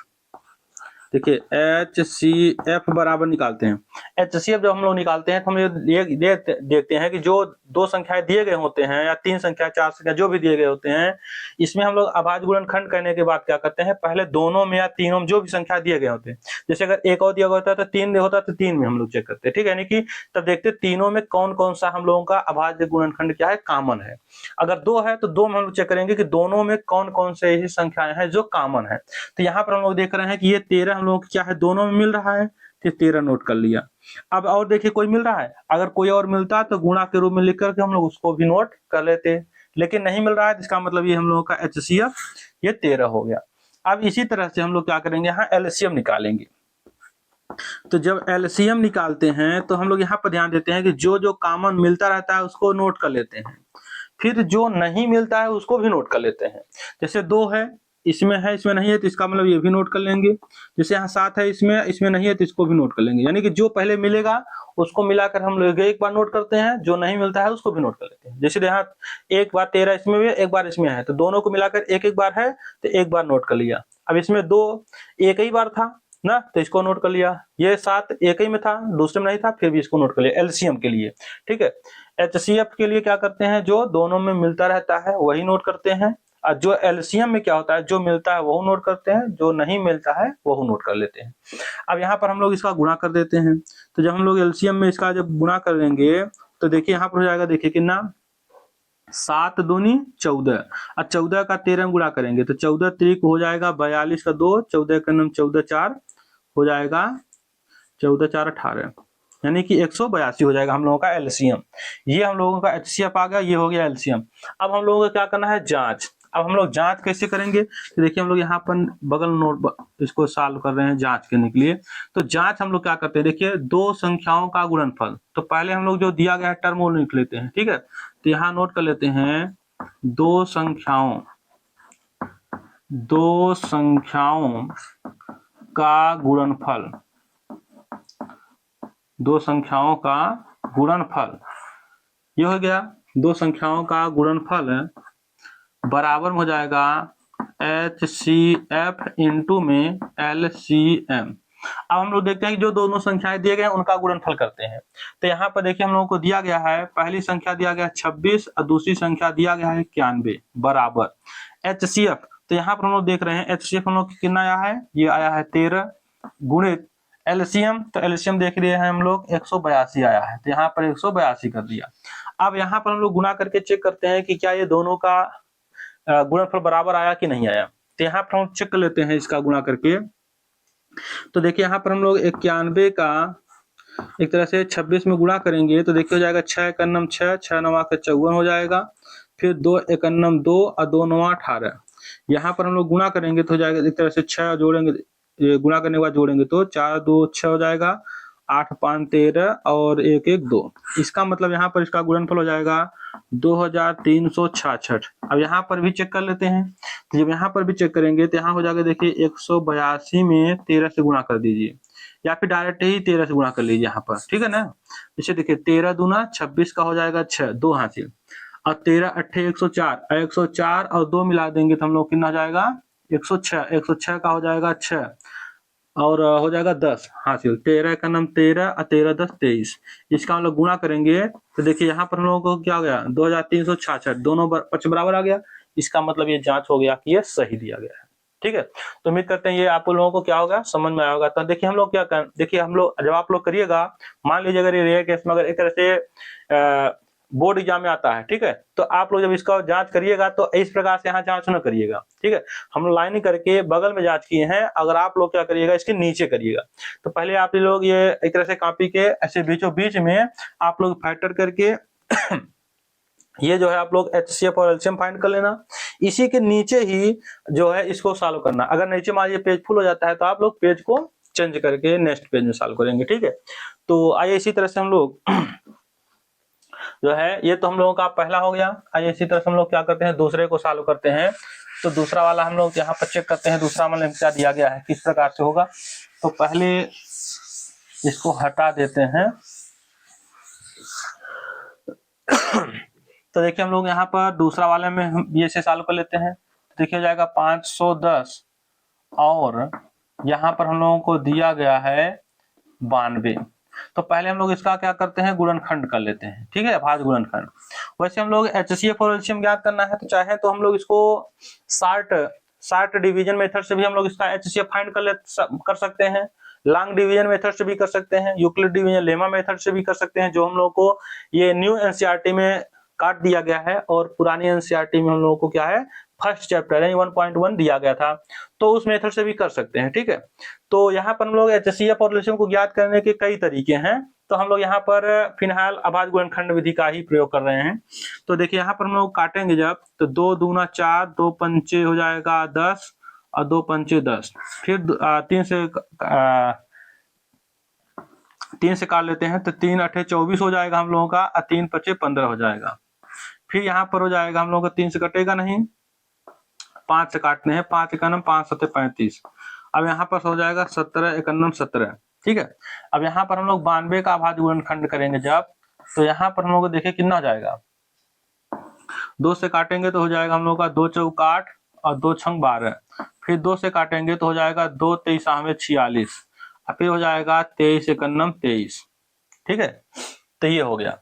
देखिए एचसीएफ बराबर निकालते हैं। एचसीएफ जब हम लोग निकालते हैं तो हम ये देखते हैं कि जो दो संख्याएं दिए गए होते हैं या 3 संख्या 4 संख्या जो भी दिए गए होते हैं, इसमें हम लोग अभाज्य गुणनखंड करने के बाद क्या करते हैं, पहले दोनों में या तीनों में जो भी संख्या दिए गए होते हैं, जैसे अगर एक और दिया गया होता है तो 3 होता है तो 3 में हम लोग चेक करते हैं। ठीक है। यानी कि तब देखते हैं तीनों में कौन कौन सा हम लोगों का अभाज्य गुणनखंड क्या है, कॉमन है। अगर 2 है तो 2 में हम लोग चेक करेंगे कि दोनों में कौन कौन से ऐसी संख्याएं हैं जो कॉमन है। तो यहाँ पर हम लोग देख रहे हैं कि ये 13 हम लोग क्या है, दोनों में मिल रहा है, तो 13 नोट कर लिया। अब और देखिए कोई मिल रहा है, अगर कोई और मिलता है तो गुणा के रूप में लिख करके हम लोग उसको भी नोट कर लेते, लेकिन नहीं मिल रहा है, इसका मतलब ये हम लोगों का एचसीएफ ये 13 हो गया। अब इसी तरह से हम लोग क्या करेंगे, यहाँ एलसीएम निकालेंगे। तो जब एलसीएम निकालते हैं तो हम लोग यहाँ पर ध्यान देते हैं कि जो जो कॉमन मिलता रहता है उसको नोट कर लेते हैं, फिर जो नहीं मिलता है उसको भी नोट कर लेते हैं। जैसे 2 है इसमें है इसमें नहीं है तो इसका मतलब ये भी नोट कर लेंगे। जैसे यहाँ 7 है इसमें इसमें नहीं है तो इसको भी नोट कर लेंगे। यानी कि जो पहले मिलेगा उसको मिलाकर हम लोग एक बार नोट करते हैं, जो नहीं मिलता है उसको भी नोट कर लेते हैं। जैसे यहाँ एक बार 13 इसमें भी एक बार इसमें है तो दोनों को मिलाकर एक एक बार है तो एक बार नोट कर लिया। अब इसमें 2 एक ही बार था ना तो इसको नोट कर लिया। ये 7 एक ही में था दूसरे में नहीं था फिर भी इसको नोट कर लिया एलसीएम के लिए। ठीक है, एचसीएफ के लिए क्या करते हैं, जो दोनों में मिलता रहता है वही नोट करते हैं। और जो एलसीएम में क्या होता है, जो मिलता है वो नोट करते हैं, जो नहीं मिलता है वो नोट कर लेते हैं। अब यहाँ पर हम लोग इसका गुणा कर देते हैं। तो जब हम लोग एलसीएम में इसका जब गुणा करेंगे तो देखिए यहाँ पर हो जाएगा, देखिए कितना 7 दूनी 14 और 14 का 13 में गुणा करेंगे तो 14 त्रिक हो जाएगा 42 का 2, 14 का 9 14 4 हो जाएगा 14 4 18 यानी कि 182 हो जाएगा हम लोगों का एलसीएम। ये हम लोगों का एचसीएफ आ गया, ये हो गया एलसीएम। अब हम लोगों को क्या करना है, जांच। अब हम लोग जांच कैसे करेंगे तो देखिए हम लोग यहाँ पर बगल नोट इसको सॉल्व कर रहे हैं जांच करने के लिए। तो जांच हम लोग क्या करते हैं, देखिए दो संख्याओं का गुणनफल। तो पहले हम लोग जो दिया गया है टर्म वो लिख लेते हैं। ठीक है, तो यहाँ नोट कर लेते हैं दो संख्याओं का गुणनफल, दो संख्याओं का गुणनफल। ये हो गया दो संख्याओं का गुणनफल बराबर हो जाएगा HCF इंटू में LCM। अब हम लोग देखते हैं कि जो दोनों संख्याएं दिए गए हैं उनका गुणनफल करते हैं। तो यहाँ पर देखिए हम लोगों को दिया गया है, पहली संख्या दिया गया है 26 और दूसरी संख्या दिया गया है 91 बराबर HCF। तो यहाँ पर हम लोग देख रहे हैं HCF हम लोग कितना आया है, ये आया है 13 गुणित एलसीएम। तो एलसीएम देख रहे हैं हम लोग 182 आया है, तो यहाँ पर 182 कर दिया। अब यहाँ पर हम लोग गुणा करके चेक करते हैं कि क्या ये दोनों का गुणनफल बराबर आया कि नहीं आया। तो यहाँ पर हम चेक कर लेते हैं इसका गुणा करके। तो देखिए यहाँ पर हम लोग 91 का एक तरह से 26 में गुणा करेंगे तो देखिए हो जाएगा 6 × 9 6, 6 × 9 54 हो जाएगा। फिर 2 × 1 = 2 और 2 × 9 18। यहाँ पर हम लोग गुणा करेंगे तो हो जाएगा एक तरह से 6 जोड़ेंगे, गुणा करने के बाद जोड़ेंगे तो 4 2 6 हो जाएगा, 8 5 13 और 1 1 2। इसका मतलब यहाँ पर इसका गुणनफल हो जाएगा 2366। अब यहाँ पर भी चेक कर लेते हैं। तो जब यहाँ पर भी चेक करेंगे तो यहाँ हो जाएगा, देखिए 182 में 13 से गुणा कर दीजिए या फिर डायरेक्ट ही 13 से गुणा कर लीजिए यहाँ पर। ठीक है ना, जैसे देखिए 13 दूना 26 का हो जाएगा 6, 2 हासिल और 13 8 104 और 104 और 2 मिला देंगे तो हम लोग कितना जाएगा 106, 106 का हो जाएगा 6 और हो जाएगा 10 हासिल। 13 का नाम 13 और 13 10 23। इसका हम लोग गुणा करेंगे तो देखिए यहाँ पर हम लोगों को क्या हो गया 2366, दोनों पक्ष बराबर आ गया। इसका मतलब ये जांच हो गया कि ये सही दिया गया है। ठीक है, तो उम्मीद करते हैं ये आप लोगों को क्या होगा समझ में आया होगा। तो देखिए हम लोग क्या कर, देखिए हम लोग जब आप लोग करिएगा, मान लीजिए अगर ये रेयर केस में अगर एक तरह से बोर्ड एग्जाम में आता है, ठीक है, तो आप लोग जब इसका जांच करिएगा तो इस प्रकार से यहाँ जांच न करिएगा। ठीक है, हम लाइन करके बगल में जांच किए हैं, अगर आप लोग क्या करिएगा इसके नीचे करिएगा। तो पहले आप लोग ये एक तरह से कॉपी के ऐसे बीचों बीच में आप लोग फैक्टर करके ये जो है आप लोग HCF और LCM फाइंड कर लेना। इसी के नीचे ही जो है इसको सॉल्व करना। अगर नीचे मान लीजिए पेज फुल हो जाता है तो आप लोग पेज को चेंज करके नेक्स्ट पेज में सॉल्व करेंगे। ठीक है, तो आइए इसी तरह से हम लोग जो है ये तो हम लोगों का पहला हो गया। आइए इसी तरह से हम लोग क्या करते हैं दूसरे को सॉल्व करते हैं। तो दूसरा वाला हम लोग यहाँ पर चेक करते हैं दूसरा वाला क्या दिया गया है, किस प्रकार से होगा। तो पहले इसको हटा देते हैं। तो देखिए हम लोग यहाँ पर दूसरा वाले में हम ये से सॉल्व कर लेते हैं। तो देखिए जाएगा 510 और यहाँ पर हम लोगों को दिया गया है 92। तो पहले हम लोग इसका क्या करते हैं गुणनखंड कर लेते हैं। ठीक है, भाज्य गुणनखंड। वैसे हम लोग HCF और LCM ज्ञात करना है तो चाहे तो हम लोग इसको शार्ट डिवीजन मेथड से भी हम लोग इसका HCF फाइंड कर सकते हैं, लॉन्ग डिवीजन मेथड से भी कर सकते हैं, यूक्लिड डिवीजन लेमा मेथड से भी कर सकते हैं, जो हम लोग को ये न्यू NCERT में काट दिया गया है और पुरानी NCERT में हम लोगों को क्या है फर्स्ट चैप्टर यानी 1.1 दिया गया था, तो उस मेथड से भी कर सकते हैं। ठीक है, तो यहाँ पर हम लोग HCF और LCM को ज्ञात करने के कई तरीके हैं। तो हम लोग यहाँ पर फिलहाल अभाज्य गुणनखंड विधि का ही प्रयोग कर रहे हैं। तो देखिए यहाँ पर हम लोग काटेंगे जब तो 2 दूना 4, 2 पंचे हो जाएगा 10 और 2 पंचे 10। फिर 3 से काट लेते हैं तो 3 8 24 हो जाएगा हम लोगों का और 3 5 15 हो जाएगा। फिर यहाँ पर हो जाएगा हम लोगों का 3 से कटेगा नहीं 5 से काटते हैं, 5 एकनम 5 सत्ते 35। अब यहाँ पर हो जाएगा 17 एकनम 17, ठीक है। अब यहाँ पर हम लोग 92 का अभाज्य गुणनखंड करेंगे जब, तो यहाँ पर हम लोग देखिए कितना हो जाएगा, 2 से काटेंगे तो हो जाएगा हम लोग का 2 चौक 8 और 2 छंग 12, फिर 2 से काटेंगे तो हो जाएगा 2 23 46, और फिर हो जाएगा 23 एकनम 23, ठीक है। तो ये हो गया।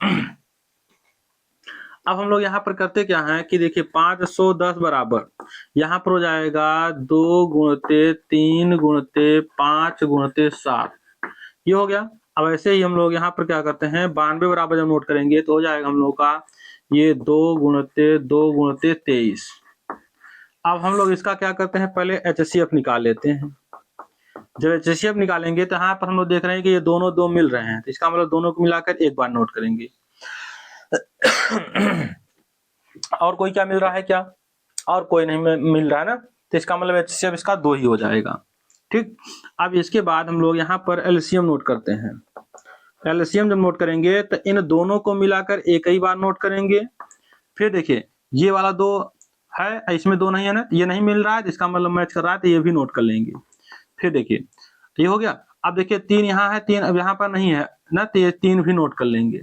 अब हम लोग यहाँ पर करते क्या है कि देखिए 510 बराबर यहाँ पर हो जाएगा 2 गुणते 3 गुणते 5 गुणते 7, ये हो गया। अब ऐसे ही हम लोग यहाँ पर क्या करते हैं 92 बराबर जब नोट करेंगे तो हो जाएगा हम लोग का ये 2 गुणते 23। अब हम लोग इसका क्या करते हैं, पहले HCF निकाल लेते हैं। जब HCF निकालेंगे तो यहाँ पर हम लोग देख रहे हैं कि ये दोनों 2 मिल रहे हैं, तो इसका मतलब दोनों को मिलाकर एक बार नोट करेंगे। और कोई क्या मिल रहा है क्या, और कोई नहीं मिल रहा है ना, तो इसका मतलब HCF इसका 2 ही हो जाएगा, ठीक। अब इसके बाद हम लोग यहाँ पर LCM नोट करते हैं। LCM जब नोट करेंगे तो इन दोनों को मिलाकर एक ही बार नोट करेंगे। फिर देखिए ये वाला 2 है, इसमें 2 नहीं है ना, ये नहीं मिल रहा है, इसका मतलब मैच कर रहा है, तो ये भी नोट कर लेंगे। फिर देखिए तो ये हो गया। अब देखिए 3 यहाँ है, 3 अब यहाँ पर नहीं है ना, तो ये 3 भी नोट कर लेंगे।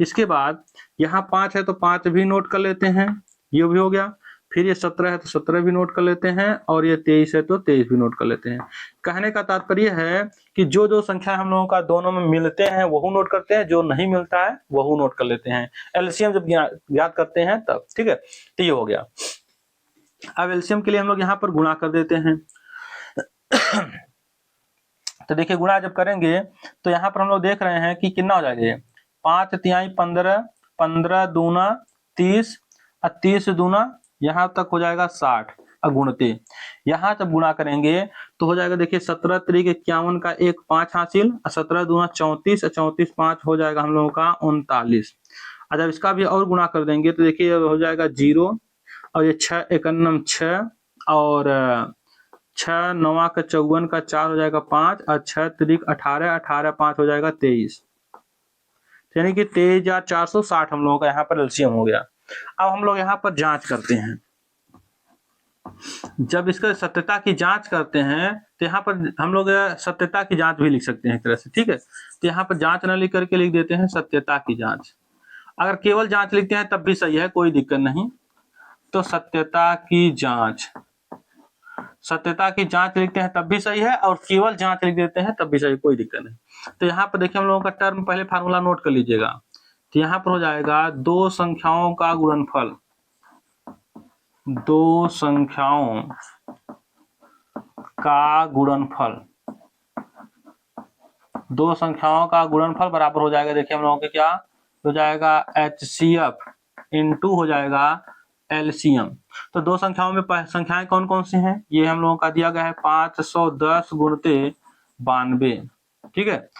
इसके बाद यहाँ 5 है तो 5 भी नोट कर लेते हैं, ये भी हो गया। फिर ये 17 है तो 17 भी नोट कर लेते हैं, और ये 23 है तो 23 भी नोट कर लेते हैं। कहने का तात्पर्य है कि जो जो संख्या हम लोगों का दोनों में मिलते हैं वह नोट करते हैं, जो नहीं मिलता है वह नोट कर लेते हैं। एलसीएम जब याद करते हैं तब, ठीक है। तो ये हो गया। अब एलसीएम के लिए हम लोग यहाँ पर गुणा कर देते हैं। तो देखिए गुणा जब करेंगे तो यहाँ पर हम लोग देख रहे हैं कि कितना हो जाएगा, 5 तिहाई 15, 15 दूना 30, और 30 दूना यहाँ तक हो जाएगा 60, और गुणते यहाँ जब गुणा करेंगे तो हो जाएगा, देखिए 17 तिरिक 51 का 1 5 हासिल, और 17 दूना 34, और 34 5 हो जाएगा हम लोगों का 39। और जब इसका भी और गुणा कर देंगे तो देखिए हो जाएगा 0, और ये 6 एकन्नम 6, और 6 9 का 54 का 4 हो जाएगा 5, और 6 तिरिक 18, 18 5 हो जाएगा 23, यानी कि 23,460 हम लोगों का यहाँ पर एलसीएम हो गया। अब हम लोग यहाँ पर जांच करते हैं। जब इसका सत्यता की जांच करते हैं तो यहाँ पर हम लोग सत्यता की जांच भी लिख सकते हैं एक तरह से, ठीक है। तो यहाँ पर जांच न लिख करके लिख देते हैं सत्यता की जांच। अगर केवल जांच लिखते हैं तब भी सही है, कोई दिक्कत नहीं। तो सत्यता की जांच, सत्यता की जांच लिखते हैं तब भी सही है, और केवल जांच लिख देते हैं तब भी सही, कोई दिक्कत नहीं। तो यहाँ पर देखिए हम लोगों का टर्म, पहले फार्मूला नोट कर लीजिएगा। तो यहाँ पर हो जाएगा 2 संख्याओं का गुणनफल, 2 संख्याओं का गुणनफल, 2 संख्याओं का गुणनफल बराबर हो जाएगा, देखिए हम लोगों के क्या हो जाएगा, HCF इंटू हो जाएगा LCM। तो 2 संख्याओं में संख्याएं कौन कौन सी हैं, ये हम लोगों का दिया गया है 510 गुणते 92, ठीक है।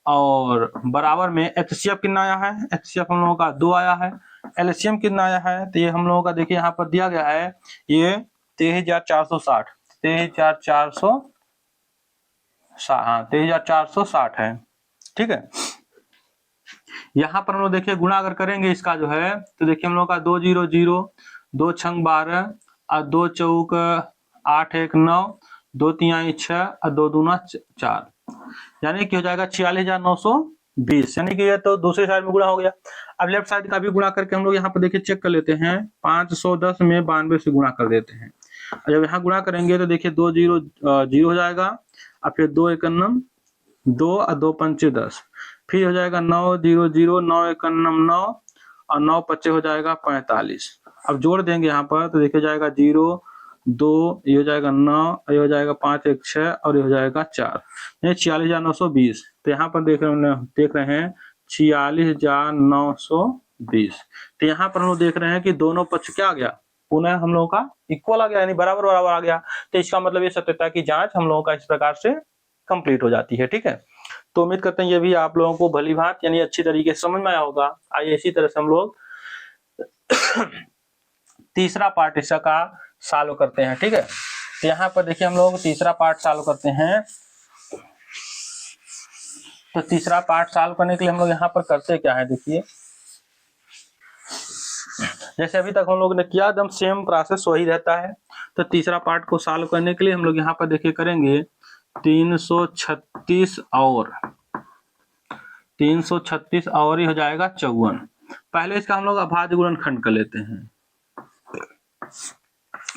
और बराबर में HCF कितना आया है, HCF हम लोगों का 2 आया है। LCM कितना आया है, तो ये हम लोगों का देखिए यहाँ पर दिया गया है, ये 23,460, 23,460 है, ठीक है। यहाँ पर हम लोग देखिए गुणा अगर करेंगे इसका जो है, तो देखिए हम लोग का 2 0 0, 2 छंग 12, और 2 चौक 8 1 9, 2 तिहाई 6, और 2 दूना 4, यानी कि हो जाएगा 46,920, यानी कि ये तो दूसरी साइड में गुणा हो गया। अब लेफ्ट साइड का भी गुणा करके हम लोग यहाँ पर देखिए चेक कर लेते हैं, 510 में 92 से गुणा कर देते हैं। जब यहाँ गुणा करेंगे तो देखिए 2 0 0 हो जाएगा, और फिर 2 एकन्नम 2, और 2 पंचे 10, फिर हो जाएगा 9 0 0, 9 एकन्नम 9, और 9 पच्चे हो जाएगा 45। अब जोड़ देंगे यहाँ पर तो देखिए जाएगा 0 2, ये हो जाएगा 9, ये हो जाएगा 5 1 6, और ये हो जाएगा 4, ये 46,920। तो यहाँ पर देख रहे हैं 46,920। तो यहाँ पर हम लोग देख रहे हैं कि दोनों पक्ष क्या आ गया, पुनः हम लोगों का इक्वल आ गया, यानी बराबर बराबर आ गया। तो इसका मतलब ये सत्यता की जांच हम लोगों का इस प्रकार से कंप्लीट हो जाती है, ठीक है। तो उम्मीद करते हैं ये भी आप लोगों को भली भांत यानी अच्छी तरीके से समझ में आया होगा। आइए इसी तरह से हम लोग तीसरा पार्ट इसका का सॉल्व करते हैं, ठीक है। तो यहाँ पर देखिए हम लोग तीसरा पार्ट सॉल्व करते हैं। तो तीसरा पार्ट सॉल्व करने के लिए हम लोग यहाँ पर करते क्या है, देखिए जैसे अभी तक हम लोग ने किया एकदम सेम प्रोसेस वही रहता है। तो तीसरा पार्ट को सॉल्व करने के लिए हम लोग यहाँ पर देखिए करेंगे 336 और 336 और ही हो जाएगा 54। पहले इसका हम लोग अभाज्य गुणनखंड कर लेते हैं।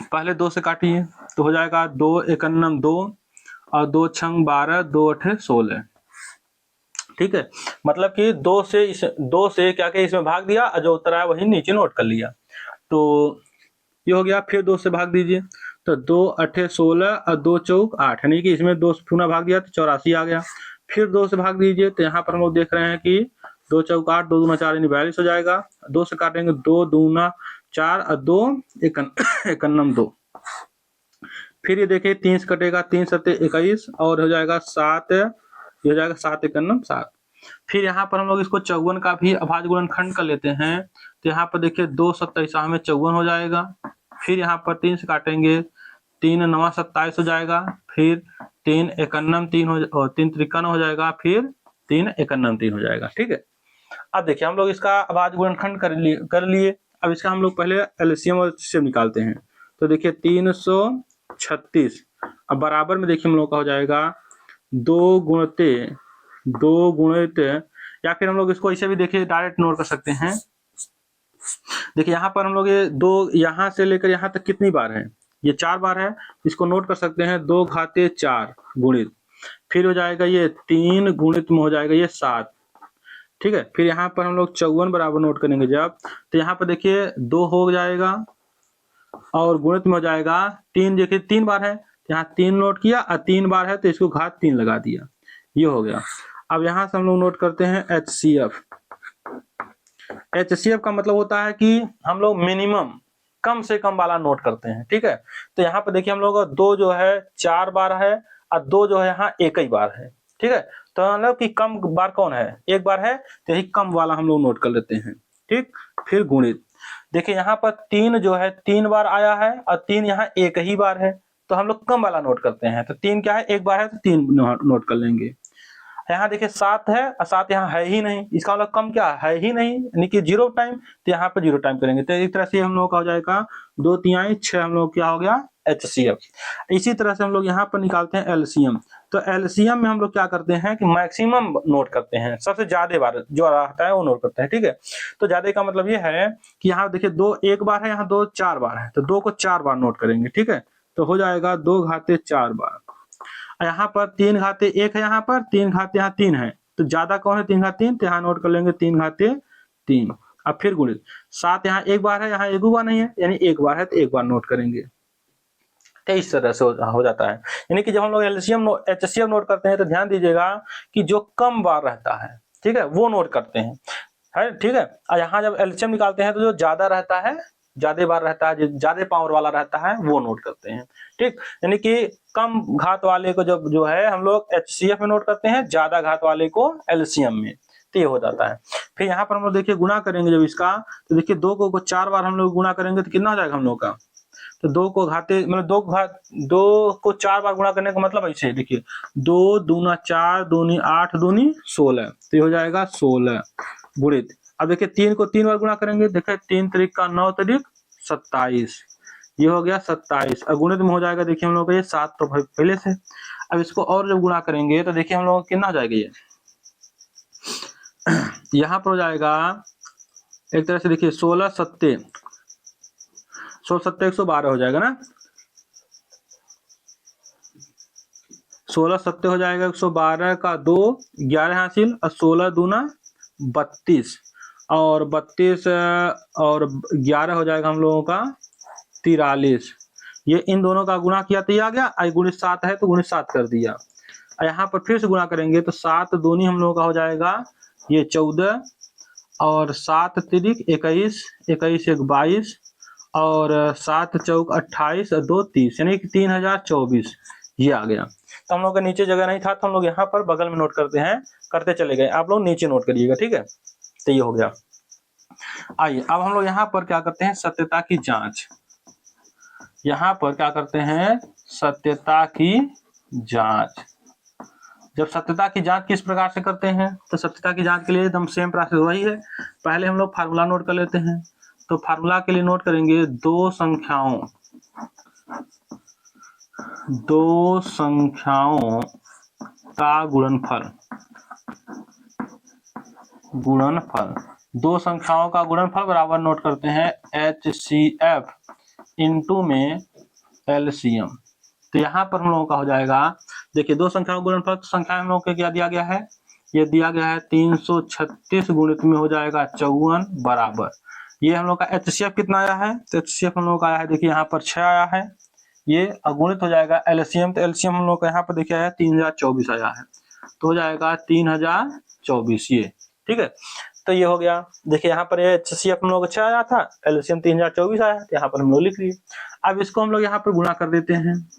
पहले 2 से काटिए तो हो जाएगा 2 एकन्नम 2 और 2 छंग 12, 2 अठे 16। ठीक है, मतलब कि 2 से क्या क्या इसमें भाग दिया और जो उत्तर आया वही नीचे नोट कर लिया। तो ये हो गया। फिर 2 से भाग दीजिए तो 2 अठे 16 और 2 चौक 8, यानी कि इसमें 2 पुनः भाग दिया तो 84 आ गया। फिर 2 से भाग दीजिए तो यहाँ पर हम लोग देख रहे हैं कि 2 चौक 8, 2 दूना 4 यानी 42 हो जाएगा। 2 से काटेंगे 2 दूना 4 और 2 एकन्नम 2। फिर ये देखिए 3 से कटेगा 3 सत्ते 21 और हो जाएगा 7, ये हो जाएगा 7 एकन्नम 7। फिर यहाँ पर हम लोग इसको 54 का भी अभाज्य गुणनखंड कर लेते हैं। तो यहाँ पर देखिए 2 27 में 54 हो जाएगा। फिर यहाँ पर 3 से काटेंगे 3 9 27 हो जाएगा। फिर 3 एकन्नम 3 और 3 53 हो जाएगा। फिर 3 एकन्नम 3 हो जाएगा। ठीक है, अब देखिए हम लोग इसका अभाज्य गुणनखंड कर लिए। अब इसका हम लोग पहले एलसीएम और एचसीएफ निकालते हैं। तो देखिए 336 अब बराबर में देखिए हम लोग का हो जाएगा 2 गुणित या फिर हम लोग इसको ऐसे भी देखिए डायरेक्ट नोट कर सकते हैं। देखिए यहाँ पर हम लोग ये 2 यहाँ से लेकर यहाँ तक कितनी बार है, ये 4 बार है। इसको नोट कर सकते हैं 2 घाते 4 गुणित, फिर हो जाएगा ये 3 गुणित में हो जाएगा ये 7। ठीक है, फिर यहाँ पर हम लोग 54 बराबर नोट करेंगे जब, तो यहाँ पर देखिए 2 हो जाएगा और गुणित में हो जाएगा 3। देखिए 3 बार है, यहाँ 3 नोट किया और 3 बार है तो इसको घात 3 लगा दिया, ये हो गया। अब यहाँ से हम लोग नोट करते हैं एचसीएफ। एचसीएफ का मतलब होता है कि हम लोग मिनिमम कम से कम वाला नोट करते हैं। ठीक है, तो यहाँ पर देखिए हम लोग 2 जो है 4 बार है और 2 जो है यहाँ 1 ही बार है। ठीक है, तो मतलब कि कम बार कौन है, 1 बार है, तो यही कम वाला हम लोग नोट कर लेते हैं। ठीक, फिर गुणित। देखिए यहाँ पर 3 जो है 3 बार आया है और 3 यहाँ 1 ही बार है, तो हम लोग कम वाला नोट करते हैं। तो 3 क्या है, 1 बार है तो 3 नोट कर लेंगे। यहाँ देखिए 7 है और 7 यहाँ है ही नहीं, इसका मतलब कम क्या है ही नहीं, यानी कि 0 टाइम, तो यहाँ पर 0 टाइम करेंगे। तो इस तरह से हम लोग का हो जाएगा 2 3 6 हम लोग क्या हो गया एचसीएफ। इसी तरह से हम लोग यहाँ पर निकालते हैं एलसीएम। तो एलसीएम में हम लोग क्या करते हैं कि मैक्सिमम नोट करते हैं, सबसे ज्यादा बार जो रहता है वो नोट करते हैं। ठीक है, तो ज्यादा का मतलब ये है कि यहाँ देखिए 2 1 बार है, यहाँ 2 4 बार है, तो 2 को 4 बार नोट करेंगे। ठीक है, तो हो जाएगा 2 घाते 4 बार। यहाँ पर 3 घाते 1 है, यहाँ पर 3 घाते यहाँ 3 है, तो ज्यादा कौन है 3 घाते 3, तो यहाँ नोट कर लेंगे 3 घाते 3। अब फिर गुणित 7 यहाँ 1 बार है, यहाँ 1 बार नहीं है, यानी 1 बार है तो 1 बार नोट करेंगे। तो इस तरह से हो जाता है। यानी कि जब हम लोग एलसीएम एचसीएफ नोट करते हैं तो ध्यान दीजिएगा कि जो कम बार रहता है, ठीक है, वो नोट करते हैं, है ठीक है। और यहाँ जब एलसीएम निकालते हैं तो जो ज्यादा रहता है, ज्यादा बार रहता है, ज्यादा पावर वाला रहता है, वो नोट करते हैं। ठीक, यानी कि कम घात वाले को जब जो है हम लोग एचसीएफ में नोट करते हैं, ज्यादा घात वाले को एलसीएम में, तो ये हो जाता है। फिर यहाँ पर हम लोग देखिए गुणा करेंगे जब इसका, तो देखिए 2 को 4 बार हम लोग गुणा करेंगे तो कितना हो जाएगा हम लोग का, तो 2 को घाते मतलब 2 को 4 बार गुणा करने का मतलब ऐसे देखिए 2 दूना 4 दूनी 8 दूनी 16, तो ये हो जाएगा 16 गुणित। अब देखिए 3 को 3 बार गुणा करेंगे, देखिए 3 त्रिक का 9 त्रिक 27, ये हो गया 27। और गुणित में हो जाएगा देखिए हम लोग का ये 7 तो पहले से। अब इसको और जब गुणा करेंगे तो देखिए हम लोग कितना हो जाएगा, ये यहाँ पर हो जाएगा एक तरह से देखिए 16 सत्ते 112 हो जाएगा ना, 16 सत्ते हो जाएगा 112 का 2 11 हासिल और 16 दूना 32 और 32 और 11 हो जाएगा हम लोगों का 43। ये इन दोनों का गुणा किया तो ये आ गया, गुणित 7 है तो गुणित 7 कर दिया। यहाँ पर फिर से गुणा करेंगे तो 7 दूनी हम लोगों का हो जाएगा ये 14 और 7 तिरिक 21, 21 1 22 और 7 चौक 28 और 2 30, यानी कि 3024 ये आ गया। तो हम लोग का नीचे जगह नहीं था तो हम लोग यहाँ पर बगल में नोट करते हैं, करते चले गए, आप लोग नीचे नोट करिएगा। ठीक है, तो ये हो गया। आइए अब हम लोग यहाँ पर क्या करते हैं, सत्यता की जांच। यहाँ पर क्या करते हैं, सत्यता की जांच। जब सत्यता की जांच किस प्रकार से करते हैं, तो सत्यता की जांच के लिए एकदम सेम प्रोसेस वही है। पहले हम लोग फार्मूला नोट कर लेते हैं। तो फार्मूला के लिए नोट करेंगे 2 संख्याओं दो संख्याओं का गुणनफल, दो संख्याओं का गुणनफल बराबर नोट करते हैं HCF इंटू में LCM। तो यहाँ पर हम लोगों का हो जाएगा, देखिए दो संख्याओं का गुणनफल, संख्या हम लोग को क्या दिया गया है, ये दिया गया है 336 गुणित में हो जाएगा 54 बराबर, ये हम लोग का HCF कितना आया है, तो HCF हम लोग का आया है, देखिए यहाँ पर 6 आया है, ये अगुणित हो जाएगा LCM, तो LCM हम लोग का यहाँ पर देखिए आया 3024 आया है, तो हो जाएगा 3024 ये, ठीक है। तो ये हो गया, देखिए यहाँ पर HCF हम लोग 6 आया था, LCM 3024 आया, तो यहाँ पर हम लोग लिख लिए। अब इसको हम लोग यहाँ पर गुणा कर देते हैं,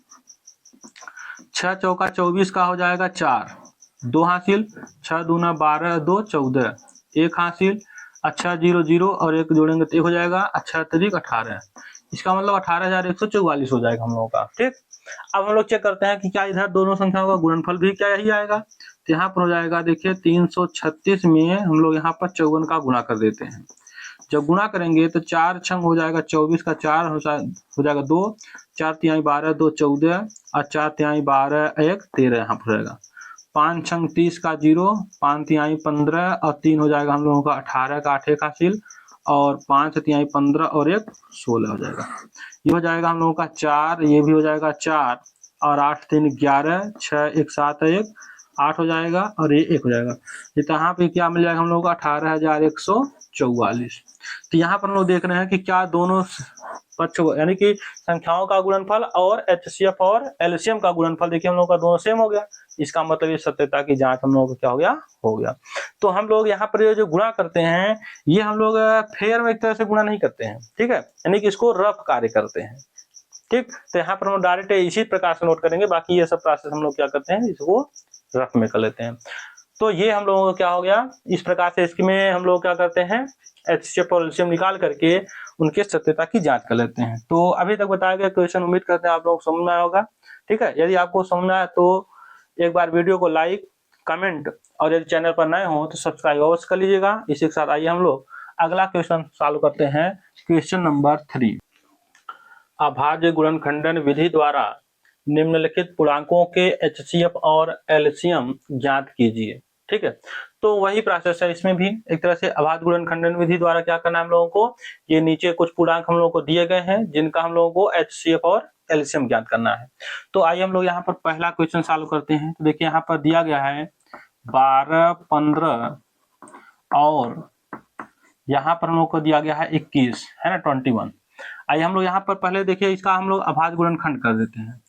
6 चौका 24 का हो जाएगा 4, 2 हासिल, 6 दूना 12, 2 14, 1 हासिल, अच्छा 0 0 और 1 जोड़ेंगे तो 1 हो जाएगा, अच्छा तरीक 18, इसका मतलब 18,144 हो जाएगा हम लोगों का, ठीक। अब हम लोग चेक करते हैं कि क्या इधर दोनों संख्याओं का गुणनफल भी क्या यही आएगा, तो यहाँ पर हो जाएगा, देखिए 336 में हम लोग यहाँ पर 54 का गुणा कर देते हैं, जब गुणा करेंगे तो 4 छंग हो जाएगा 24 का 4 हो जाएगा 2, 4 तिहाई 12, 2 14 और 4 तिहाई 12 1 13 यहाँ पर रहेगा, 5 छंग 30 का 0, 5 तिहाई 15 और 3 हो जाएगा हम लोगों का 18 का 8 एक हासिल और 5 तिहाई 15 और 1 16 हो जाएगा, ये हो जाएगा हम लोगों का 4, ये भी हो जाएगा 4 और 8 3 11, 6 1 7 1 8 हो जाएगा और ये 1 हो जाएगा, तो यहाँ पे क्या मिल जाएगा हम लोगों का 18,144। तो यहाँ पर हम लोग देख रहे हैं कि क्या दोनों पक्ष यानी कि संख्याओं का गुणनफल और HCF और LCM का गुणनफल देखिए हम लोग का दोनों सेम हो गया, इसका मतलब ये सत्यता की जांच हम लोगों को क्या हो गया। तो हम लोग यहाँ पर ये जो गुणा करते हैं ये हम लोग फेयर में एक तरह से गुणा नहीं करते हैं, ठीक है, यानी कि इसको रफ कार्य करते हैं, ठीक। तो यहाँ पर हम डायरेक्ट इसी प्रकार से नोट करेंगे, बाकी ये सब प्रोसेस हम लोग क्या करते हैं, इसको रफ में कर लेते हैं। तो ये हम लोगों को क्या हो गया, इस प्रकार से इसमें हम लोग क्या करते हैं HCF और LCM निकाल करके उनके सत्यता की जांच कर लेते हैं। तो अभी तक बताया गया क्वेश्चन उम्मीद करते हैं आप लोग समझ में आया होगा, ठीक है। यदि आपको समझ में आया तो एक बार वीडियो को लाइक कमेंट और यदि चैनल पर नए हो तो सब्सक्राइब अवश्य कर लीजिएगा। इसी के साथ आइए हम लोग अगला क्वेश्चन सॉल्व करते हैं, क्वेश्चन नंबर 3। अभाज्य गुणनखंडन विधि द्वारा निम्नलिखित पूर्णांकों के HCF और LCM ज्ञात कीजिए, ठीक है। तो वही प्रोसेस है इसमें भी, एक तरह से अभाज्य गुणनखंडन विधि द्वारा क्या करना है हम लोगों को, ये नीचे कुछ पूर्णांक हम लोगों को दिए गए हैं जिनका हम लोगों को HCF और LCM ज्ञात करना है। तो आइए हम लोग यहाँ पर पहला क्वेश्चन सॉल्व करते हैं। तो देखिए यहाँ पर दिया गया है 12 15 और यहाँ पर हम लोग को दिया गया है 21 है ना 21। आइए हम लोग यहाँ पर पहले देखिए इसका हम लोग अभाज्य गुणनखंड कर देते हैं।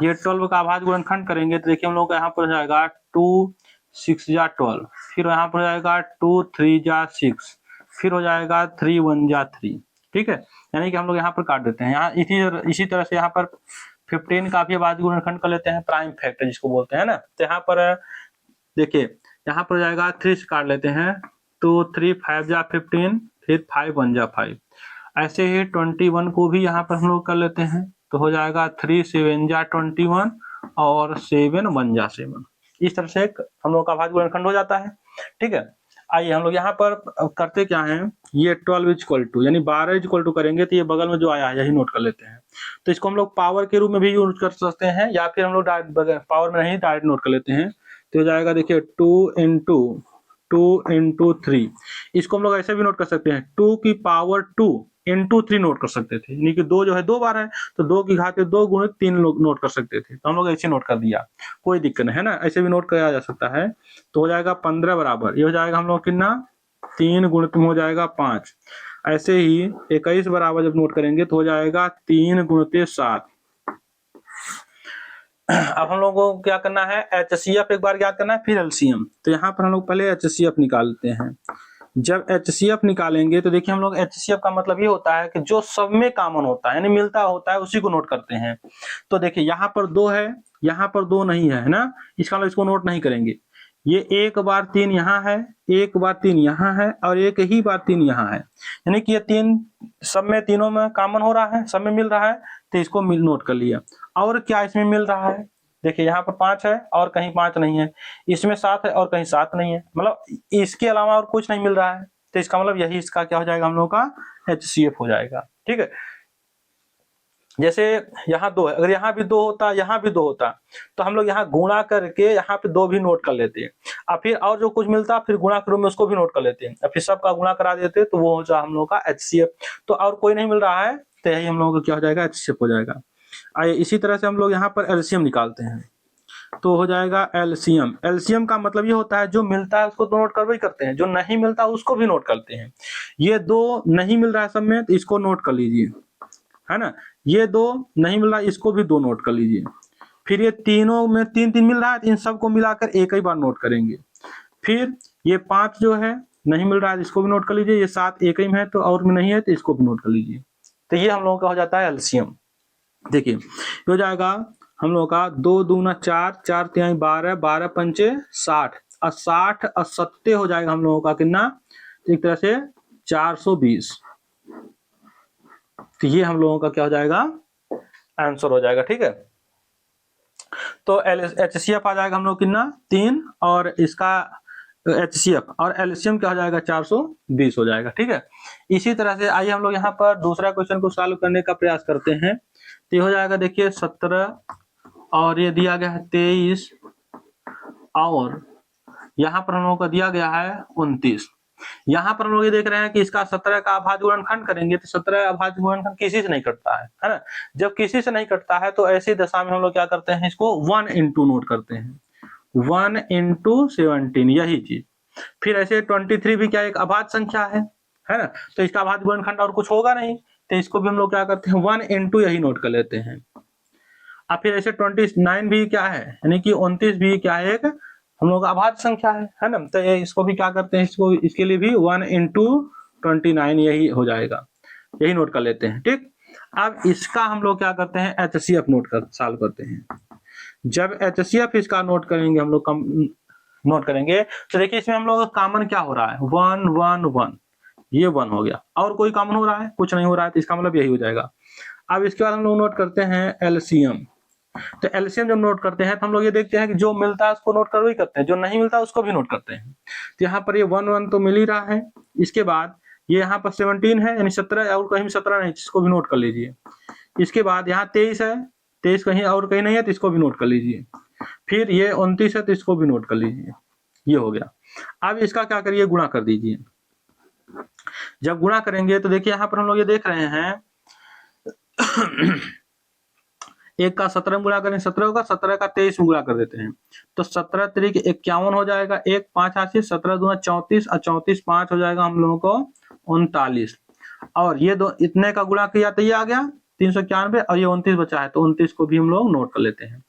ये 12 का अभाज्य गुणनखंड करेंगे तो देखिए हम लोग यहाँ पर हो जाएगा 2 6 जा 12, फिर यहाँ पर हो जाएगा 2 3 जा 6, फिर हो जाएगा 3 1 जा 3, ठीक है। यानी कि हम लोग यहाँ पर काट देते हैं। यहाँ इसी तरह से यहाँ पर 15 का भी अभाज्य गुणनखंड कर लेते हैं, प्राइम फैक्टर जिसको बोलते हैं ना। तो यहाँ पर देखिए यहाँ पर हो जाएगा 3 से काट लेते हैं, तो 3 5 जा 15, फिर 5 1 जा 5। ऐसे ही 21 को भी यहाँ पर हम लोग कर लेते हैं, तो हो जाएगा 3 7 जा 21 और 7 1 जा 7। इस तरह से हम लोग का अभाज्य गुणनखंड हो जाता है, ठीक है। आइए हम लोग यहाँ पर करते क्या है, ये 12 इक्वल टू यानी 12 इक्वल टू करेंगे तो ये बगल में जो आया है यही नोट कर लेते हैं। तो इसको हम लोग पावर के रूप में भी यूज कर सकते हैं या फिर हम लोग पावर में नहीं डायरेक्ट नोट कर लेते हैं। तो हो जाएगा देखिए 2 इंटू 3, इसको हम लोग ऐसे भी नोट कर सकते हैं 2 की पावर 2 इंटू 3 नोट कर सकते थे, यानी कि 2 जो है 2 बार है तो 2 की घात 2 गुणित 3 लोग नोट कर सकते थे, तो हम लोग ऐसे नोट कर दिया, कोई दिक्कत नहीं है ना, ऐसे भी नोट किया जा सकता है। तो हो जाएगा 15 बराबर, ये हो जाएगा हम लोग कितना 3 गुणित में हो जाएगा 5। ऐसे ही 21 बराबर जब नोट करेंगे तो हो जाएगा 3 गुणित 7। अब हम लोगों को क्या करना है, HCF एक बार याद करना है, फिर LCM। तो यहाँ पर हम लोग पहले HCF निकालते हैं। जब HCF निकालेंगे तो देखिए हम लोग HCF का मतलब ये होता है कि जो सब में कॉमन होता है यानी मिलता होता है उसी को नोट करते हैं। तो देखिए यहाँ पर 2 है, यहाँ पर 2 नहीं है ना, इसका मतलब इसको नोट नहीं करेंगे। ये 1 बार 3 यहाँ है, 1 बार 3 यहाँ है और 1 ही बार 3 यहाँ है, यानी कि ये 3 सब में तीनों में कॉमन हो रहा है, सब में मिल रहा है, तो इसको नोट कर लिया। और क्या इसमें मिल रहा है, देखिए यहाँ पर 5 है और कहीं 5 नहीं है, इसमें 7 है और कहीं 7 नहीं है, मतलब इसके अलावा और कुछ नहीं मिल रहा है, तो इसका मतलब यही इसका क्या हो जाएगा हम लोग का HCF हो जाएगा, ठीक है। जैसे यहाँ 2 है, अगर यहाँ भी 2 होता, यहाँ भी 2 होता, तो हम लोग यहाँ गुणा करके यहाँ पे 2 भी नोट कर लेते हैं, और फिर और जो कुछ मिलता फिर गुणा के रूप में उसको भी नोट कर लेते हैं, और फिर सबका गुणा करा देते, तो वो हो जाए हम लोग का HCF। तो और कोई नहीं मिल रहा है, तो यही हम लोगों का क्या हो जाएगा, HCF हो जाएगा। आइए इसी तरह से हम लोग यहाँ पर LCM निकालते हैं, तो हो जाएगा LCM। LCM का मतलब ये होता है जो मिलता है उसको तो नोट करवे करते हैं, जो नहीं मिलता उसको भी नोट करते हैं। ये 2 नहीं मिल रहा है सब में, तो इसको नोट कर लीजिए, है ना। ये 2 नहीं मिल रहा है, इसको भी 2 नोट कर लीजिए। फिर ये तीनों में 3-3 मिल रहा है, तो इन सबको मिलाकर एक ही बार नोट करेंगे। फिर ये 5 जो है नहीं मिल रहा है, इसको भी नोट कर लीजिए। ये 7 एक ही में है, तो और में नहीं है, तो इसको भी नोट कर लीजिए। तो ये हम लोगों का हो जाता है LCM। देखिए हो जाएगा हम लोगों का 2 दूना 4, 4 तिहाई 12, 12 पंचे 60, और 60 और 70 हो जाएगा हम लोगों का कितना, एक तरह से 420। तो ये हम लोगों का क्या हो जाएगा, आंसर हो जाएगा, ठीक है। तो HCF आ जाएगा हम लोग कितना 3, और इसका HCF और LCM क्या हो जाएगा 420 हो जाएगा, ठीक है। इसी तरह से आइए हम लोग यहाँ पर दूसरा क्वेश्चन को सॉल्व करने का प्रयास करते हैं। तो ये हो जाएगा, देखिए 17, और ये दिया गया है 23, और यहाँ पर हम लोगों को दिया गया है 29। यहाँ पर हम लोग ये देख रहे हैं कि इसका 17 का अभाज्य गुणनखंड करेंगे, तो 17 अभाज्य गुणनखंड किसी से नहीं कटता है ना। जब किसी से नहीं कटता है तो ऐसी दशा में हम लोग क्या करते हैं, इसको 1 into नोट करते हैं, 1 into 17, यही चीज। फिर ऐसे 23 भी क्या एक अभाज्य संख्या है ना, तो इसका अभाज्य गुणनखंड और कुछ होगा नहीं, तो इसको भी हम लोग क्या करते हैं 1 into यही नोट कर लेते हैं। अब फिर ऐसे 29 भी क्या है, यानी कि 29 भी क्या है, एक हम लोग अभाज्य संख्या है ना। तो इसको भी क्या करते हैं, इसको इसके लिए भी 1 into 29 यही हो जाएगा, यही नोट कर लेते हैं, ठीक। अब इसका हम लोग क्या करते हैं, HCF नोट कर सॉल्व करते हैं। जब HCF इसका नोट करेंगे हम लोग नोट करेंगे, तो देखिए इसमें हम लोग कॉमन क्या हो रहा है, 1 1 1, ये 1 हो गया, और कोई कॉमन हो रहा है, कुछ नहीं हो रहा है, तो इसका मतलब यही हो जाएगा। अब इसके बाद हम लोग नोट करते हैं LCM। तो LCM जब नोट करते हैं तो हम लोग ये देखते हैं कि जो मिलता है उसको नोट कर ही करते हैं, जो नहीं मिलता उसको भी नोट करते हैं। तो यहाँ पर ये 1 1 तो मिल ही रहा है। इसके बाद ये यहाँ पर 17 है, यानी 17, और कहीं भी 17 नहीं, इसको भी नोट कर लीजिए। इसके बाद यहाँ 23 है, 23 कहीं और कहीं नहीं है, तो इसको भी नोट कर लीजिए। फिर ये 29 है, तो इसको भी नोट कर लीजिए, ये हो गया। अब इसका क्या करिए, गुणा कर दीजिए। जब गुणा करेंगे तो देखिए यहाँ पर हम लोग ये देख रहे हैं एक का 17 में गुणा करें 17 होगा, 17 का 23 में गुणा कर देते हैं, तो 17 तरीके 51 हो जाएगा, 1 5 हासिल, 17 दूना 34, और 34 5 हो जाएगा हम लोगों को 39। और ये दो इतने का गुणा किया तो ये आ गया 391, और ये 29 बचा है, तो 29 को भी हम लोग नोट कर लेते हैं।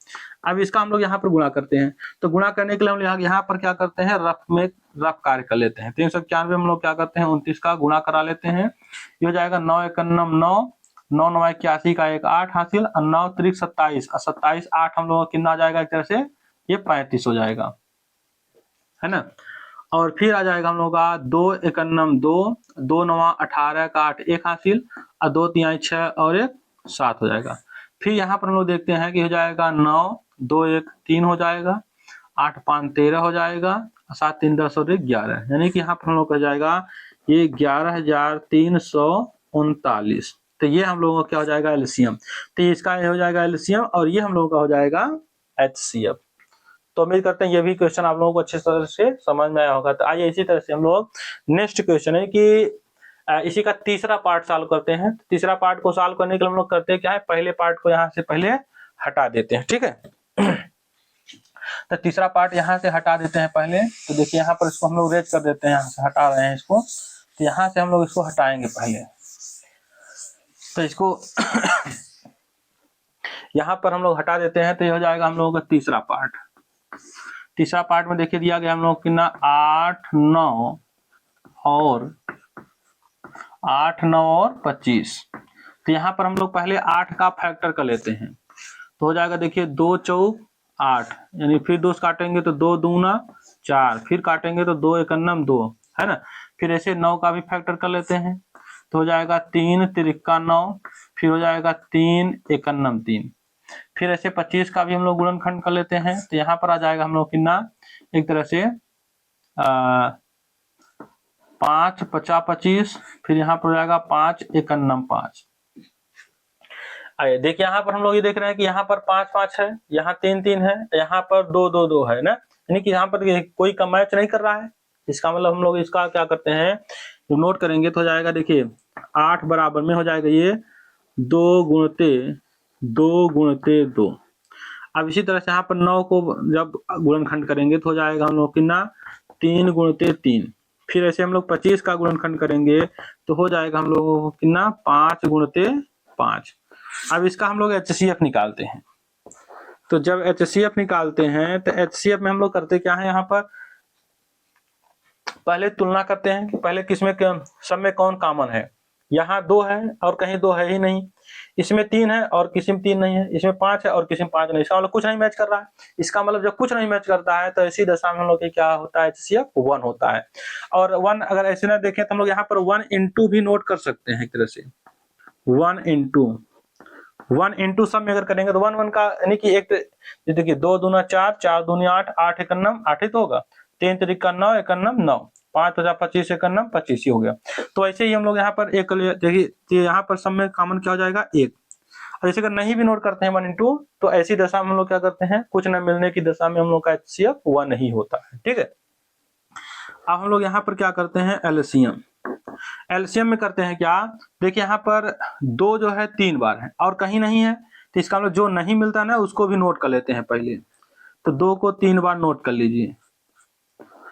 अब इसका हम लोग यहाँ पर गुणा करते हैं, तो गुणा करने के लिए हम लोग यहाँ पर क्या करते हैं, रफ कार्य कर लेते हैं। 391 हम लोग क्या करते हैं, 29 का गुणा करा लेते हैं। ये हो जाएगा 9 91 9, 9 9 81 का 1 8 हासिल, और 9 3 27, और 27 8 हम लोग कितना आ जाएगा, एक तरह से ये 35 हो जाएगा, है ना। और फिर आ जाएगा हम लोग का 2 91 2, 2 9 18 का 8 1 हासिल, और 2 3 6 और 1 7 हो जाएगा। फिर यहाँ पर हम लोग देखते हैं कि हो जाएगा 9 2 1 3 हो जाएगा, 8 5 13 हो जाएगा, 7 3 10 और 1 11, यानी कि यहाँ पर हम लोग का जाएगा ये 11,339। तो ये हम लोगों का क्या हो जाएगा, LCM। तो इसका ये हो जाएगा LCM, और ये हम लोगों का हो जाएगा HCF। तो उम्मीद करते हैं ये भी क्वेश्चन आप लोगों को अच्छे तरह से समझ में आया होगा। तो आइए इसी तरह से हम लोग नेक्स्ट क्वेश्चन है कि इसी का तीसरा पार्ट सॉल्व करते हैं। तीसरा पार्ट को सॉल्व करने के लिए हम लोग करते हैं क्या है, पहले पार्ट को यहाँ से पहले हटा देते हैं, ठीक है। तो तीसरा पार्ट यहाँ से हटा देते हैं पहले। तो देखिए यहाँ पर इसको हम लोग रेज कर देते हैं, यहाँ से हटा रहे हैं इसको, तो यहाँ से हम लोग इसको हटाएंगे पहले। तो इसको यहाँ पर हम लोग हटा देते हैं, तो ये हो जाएगा हम लोगों का तीसरा पार्ट। तीसरा पार्ट में देखिए दिया गया हम लोग कितना 8 9 और 25। तो यहाँ पर हम लोग पहले 8 का फैक्टर कर लेते हैं, तो हो जाएगा देखिए 2 चौक 8, यानी फिर 2 काटेंगे तो 2 दूना 4, फिर काटेंगे तो 2 91 2, है ना। फिर ऐसे 9 का भी फैक्टर कर लेते हैं, तो हो जाएगा 3 तिरिक्का 9, फिर हो जाएगा 3 91 3। फिर ऐसे 25 का भी हम लोग गुणनखंड कर लेते हैं, तो यहाँ पर आ जाएगा हम लोग कितना, एक तरह से 5 50 25, फिर यहाँ पर हो जाएगा 5 91 5। आइए देखिए यहाँ पर हम लोग ये देख रहे हैं कि यहाँ पर 5 5 है, यहाँ 3 3 है, यहाँ पर 2 2 2 है ना, यानी कि यहाँ पर कोई का मैच नहीं कर रहा है। इसका मतलब हम लोग इसका क्या करते हैं, जो नोट करेंगे तो हो जाएगा, देखिए 8 बराबर में हो जाएगा ये 2 गुणते 2। अब इसी तरह से यहाँ पर 9 को जब गुणनखंड करेंगे तो हो जाएगा हम लोग कितना, 3 गुणते 3। फिर ऐसे हम लोग 25 का गुणनखंड करेंगे तो हो जाएगा हम लोगों को कितना, 5 गुणते 5। अब इसका हम लोग HCF निकालते हैं। तो जब HCF निकालते हैं तो HCF में हम लोग करते क्या है, यहाँ पर पहले तुलना करते हैं कि पहले किसमें सब में कौन कॉमन है। यहाँ 2 है और कहीं 2 है ही नहीं, इसमें 3 है और किसी में 3 नहीं है, इसमें 5 है और किसी में 5 नहीं, इसका मतलब कुछ नहीं मैच कर रहा है। इसका मतलब जब कुछ नहीं मैच करता है तो ऐसी दशा में हम लोग के क्या होता है, HCF 1 होता है। और 1 अगर ऐसे ना देखें तो हम लोग यहाँ पर 1 into भी नोट कर सकते हैं एक तरह से। 1 into सब में अगर करेंगे तो 1 1 का यानी कि एक देखिए 2 दूना 4, 4 दूनी 8, 8 एकन्नम 8 ही तो होगा, 3 तरीका 9, एकन्नम 9, 5 × 25 एकन्नम 25 ही हो गया। तो ऐसे ही हम लोग यहाँ पर एक देखिए यहाँ पर सब में कॉमन क्या हो जाएगा, 1। और जैसे अगर नहीं भी नोट करते हैं 1 into, तो ऐसी दशा में हम लोग क्या करते हैं, कुछ न मिलने की दशा में हम लोग का HCF 1 ही होता है। ठीक है, अब हम लोग यहाँ पर क्या करते हैं, LCM। LCM में करते हैं क्या, देखिए यहाँ पर 2 जो है 3 बार है और कहीं नहीं है, तो इसका मतलब जो नहीं मिलता ना उसको भी नोट कर लेते हैं पहले। तो 2 को 3 बार नोट कर लीजिए।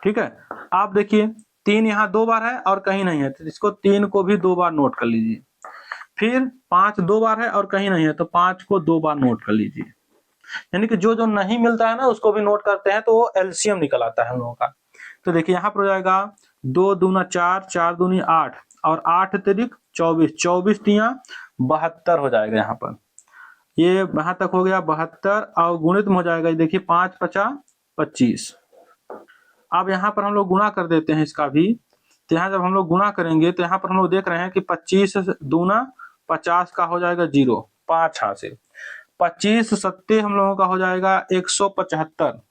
ठीक है, आप देखिए 3 यहाँ 2 बार है और कहीं नहीं है, तो इसको 3 को भी 2 बार नोट कर लीजिए। फिर 5 2 बार है और कहीं नहीं है, तो 5 को 2 बार नोट कर लीजिए। यानी कि जो जो नहीं मिलता है ना उसको भी नोट करते हैं तो वो LCM निकल आता है हम लोगों का। तो देखिए यहाँ पर हो जाएगा 2 दूना 4, 4 दूनी 8 और 8 तिरिक 24, 24 तिया 72 हो जाएगा। यहाँ पर ये यहाँ तक हो गया 72 और गुणित में हो जाएगा, देखिए 5 5 25। अब यहाँ पर हम लोग गुणा कर देते हैं इसका भी। तो यहाँ जब हम लोग गुणा करेंगे तो यहाँ पर हम लोग देख रहे हैं कि 25 दूना 50 का हो जाएगा 0, 5 यहाँ से 25 सत्ते हम लोगों का हो जाएगा 175।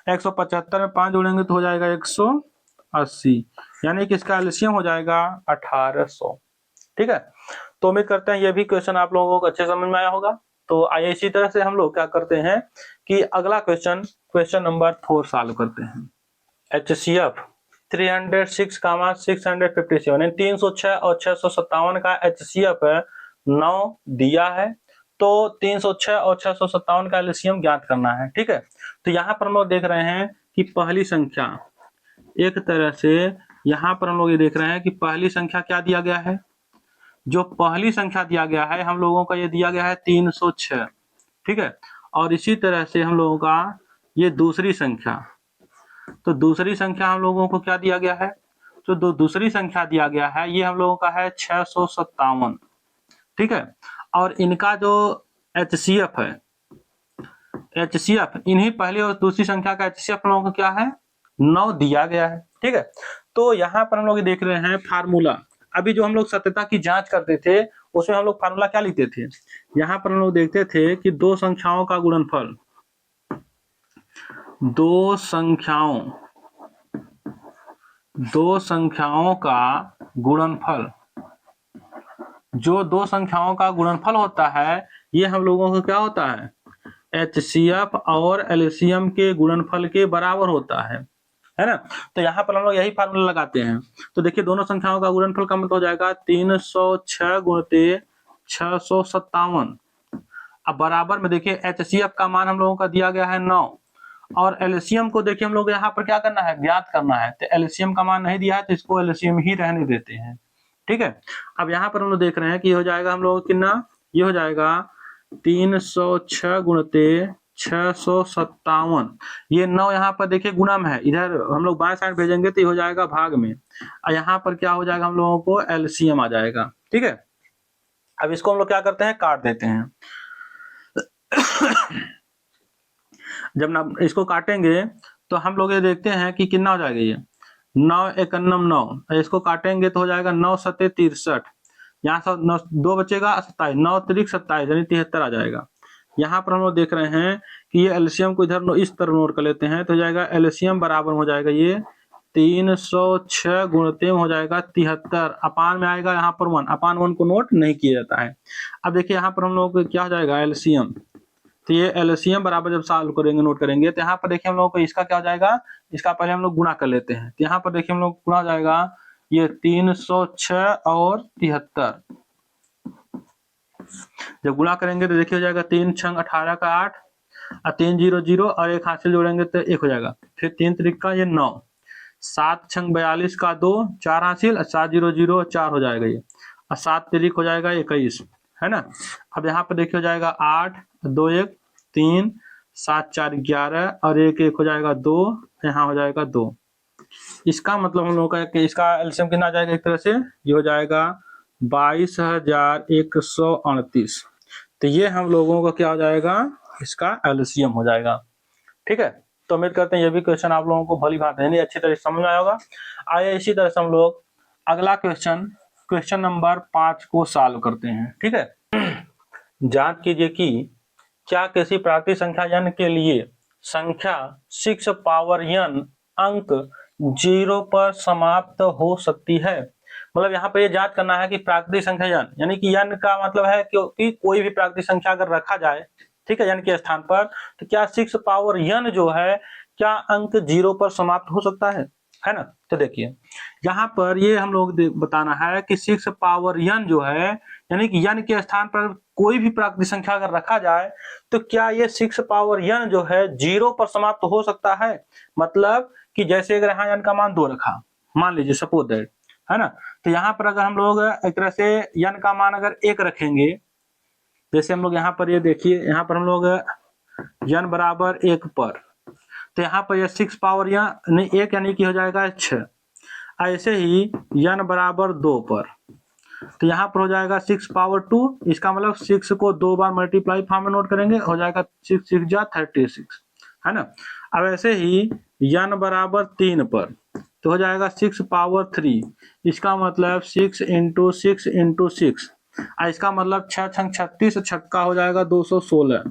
175 में 5 जोड़ेंगे तो हो जाएगा 180, यानी कि इसका एलसीएम हो जाएगा 1800। ठीक है, तो उम्मीद करते हैं ये भी क्वेश्चन आप लोगों को अच्छे समझ में आया होगा। तो आइए इसी तरह से हम लोग क्या करते हैं कि अगला क्वेश्चन नंबर 4 सॉल्व करते हैं। HCF 306, 657 यानी 306 और 657 का HCF 9 दिया है, तो 306 और 657 का एलसीएम ज्ञात करना है। ठीक है, तो यहाँ पर हम लोग देख रहे हैं कि पहली संख्या, एक तरह से यहाँ पर हम लोग ये देख रहे हैं कि पहली संख्या क्या दिया गया है, जो पहली संख्या दिया गया है हम लोगों का ये दिया गया है 306। ठीक है, और इसी तरह से हम लोगों का ये दूसरी संख्या, तो दूसरी संख्या हम लोगों को क्या दिया गया है, तो दूसरी संख्या दिया गया है ये हम लोगों का है 657। ठीक है, और इनका जो HCF है, HCF इन्हीं पहली और दूसरी संख्या का HCF हम लोगों को क्या है, 9 दिया गया है। ठीक है, तो यहाँ पर हम लोग देख रहे हैं फार्मूला। अभी जो हम लोग सत्यता की जांच करते थे उसमें हम लोग फार्मूला क्या लिखते थे, यहाँ पर हम लोग देखते थे कि दो संख्याओं का गुणनफल, दो संख्याओं का गुणनफल, जो दो संख्याओं का गुणनफल होता है ये हम लोगों को क्या होता है, HCF और LCM के गुणनफल के बराबर होता है ना। तो यहाँ पर हम लोग यही फार्मूला लगाते हैं। तो देखिए दोनों संख्याओं का गुणनफल का मतलब हो जाएगा 306 गुणिते 657। अब बराबर में देखिए HCF का मान हम लोगों का दिया गया है 9 और LCM को देखिए हम लोग यहाँ पर क्या करना है, ज्ञात करना है। तो LCM का मान नहीं दिया है तो इसको LCM ही रहने देते हैं। ठीक है, अब यहाँ पर हम लोग देख रहे हैं कि हो जाएगा हम लोग कितना, ये हो जाएगा 306 गुणिते 657। ये 9 यहाँ पर देखिए गुणा में है, इधर हम लोग बाएं साइड भेजेंगे तो ये हो जाएगा भाग में, और यहाँ पर क्या हो जाएगा हम लोगों को LCM आ जाएगा। ठीक है, अब इसको हम लोग क्या करते हैं, काट देते हैं। जब ना इसको काटेंगे तो हम लोग ये देखते हैं कि कितना हो जाएगा, ये 9 एकन्नम 9, इसको काटेंगे तो हो जाएगा 9 सत्ते 63, यहाँ से 2 बचेगा 27, 9 तिरिक 27 यानी 73 आ जाएगा। यहाँ पर हम लोग देख रहे हैं कि ये LCM को इधर इस तरह नोट कर लेते हैं तो हो जाएगा LCM बराबर हो जाएगा ये 306 गुणित हो जाएगा 73, अपान में आएगा यहाँ पर 1, अपान 1 को नोट नहीं किया जाता है। अब देखिए यहाँ पर हम लोग को क्या हो जाएगा एलसीएम, तो ये एलसीएम बराबर जब सॉल्व करेंगे नोट करेंगे तो यहाँ पर देखिए हम लोग को इसका क्या हो जाएगा, इसका पहले हम लोग गुणा कर लेते हैं। तो यहाँ पर देखिए हम लोग गुणा हो जाएगा ये 306 और 73, जब गुणा करेंगे तो देखिए हो जाएगा 3 छंग 18 का 8 और 3 0 0 और एक हासिल जोड़ेंगे तो 1 हो जाएगा, फिर 3 त्रिका ये 9, 7 छंग 42 का 2 4 हासिल और 7 0 0 4 हो जाएगा ये, और 7 तिरिक हो जाएगा 21, है ना। अब यहाँ पर देखिए हो जाएगा 8 2 1 3 7 4 11 और 1 1 हो जाएगा 2, यहाँ हो जाएगा 2। इसका मतलब हम लोग का कि इसका एलसीएम कितना आ जाएगा, एक तरह से ये हो जाएगा 22,138। तो ये हम लोगों का क्या हो जाएगा, इसका एलसीएम हो जाएगा। ठीक है, तो उम्मीद करते हैं ये भी क्वेश्चन आप लोगों को भली भांति यानी अच्छी तरह से समझ में आया होगा। आइए इसी तरह से हम लोग अगला क्वेश्चन नंबर 5 को सॉल्व करते हैं। ठीक है, जांच कीजिए कि क्या किसी प्राकृतिक संख्या n के लिए संख्या 6 पावर n अंक 0 पर समाप्त हो सकती है। मतलब यहाँ पे ये जांच करना है कि प्राकृतिक संख्या n यानी कि n का मतलब है कि कोई भी प्राकृतिक संख्या अगर रखा जाए, ठीक है, n के स्थान पर, तो क्या 6 पावर n जो है क्या अंक 0 पर समाप्त हो सकता है ना। तो देखिए यहाँ पर ये हम लोग बताना है कि 6 पावर n जो है यानी कि n के स्थान पर कोई भी प्राकृतिक संख्या अगर रखा जाए तो क्या ये 6 पावर n जो है 0 पर समाप्त हो सकता है। मतलब कि जैसे अगर यहाँ n का मान 2 रखा, मान लीजिए सपोज दैट, है ना, तो यहाँ पर अगर हम लोग एक तरह से n का मान अगर 1 रखेंगे, जैसे हम लोग यहाँ पर ये देखिए यहाँ पर हम लोग n बराबर 1 पर, तो यहाँ पर ये 6 पावर n 1 यानी कि हो जाएगा 6। ऐसे ही n बराबर 2 पर, तो यहाँ पर हो जाएगा 6 पावर 2, इसका मतलब 6 को 2 बार मल्टीप्लाई फॉर्म में नोट करेंगे, हो जाएगा 6 6 जा 36, है ना। अब ऐसे ही n बराबर 3 पर, तो हो जाएगा 6 पावर 3, इसका मतलब 6 इंटू 6 इंटू 6, इसका मतलब 6 छंग 36, छक्का हो जाएगा 216।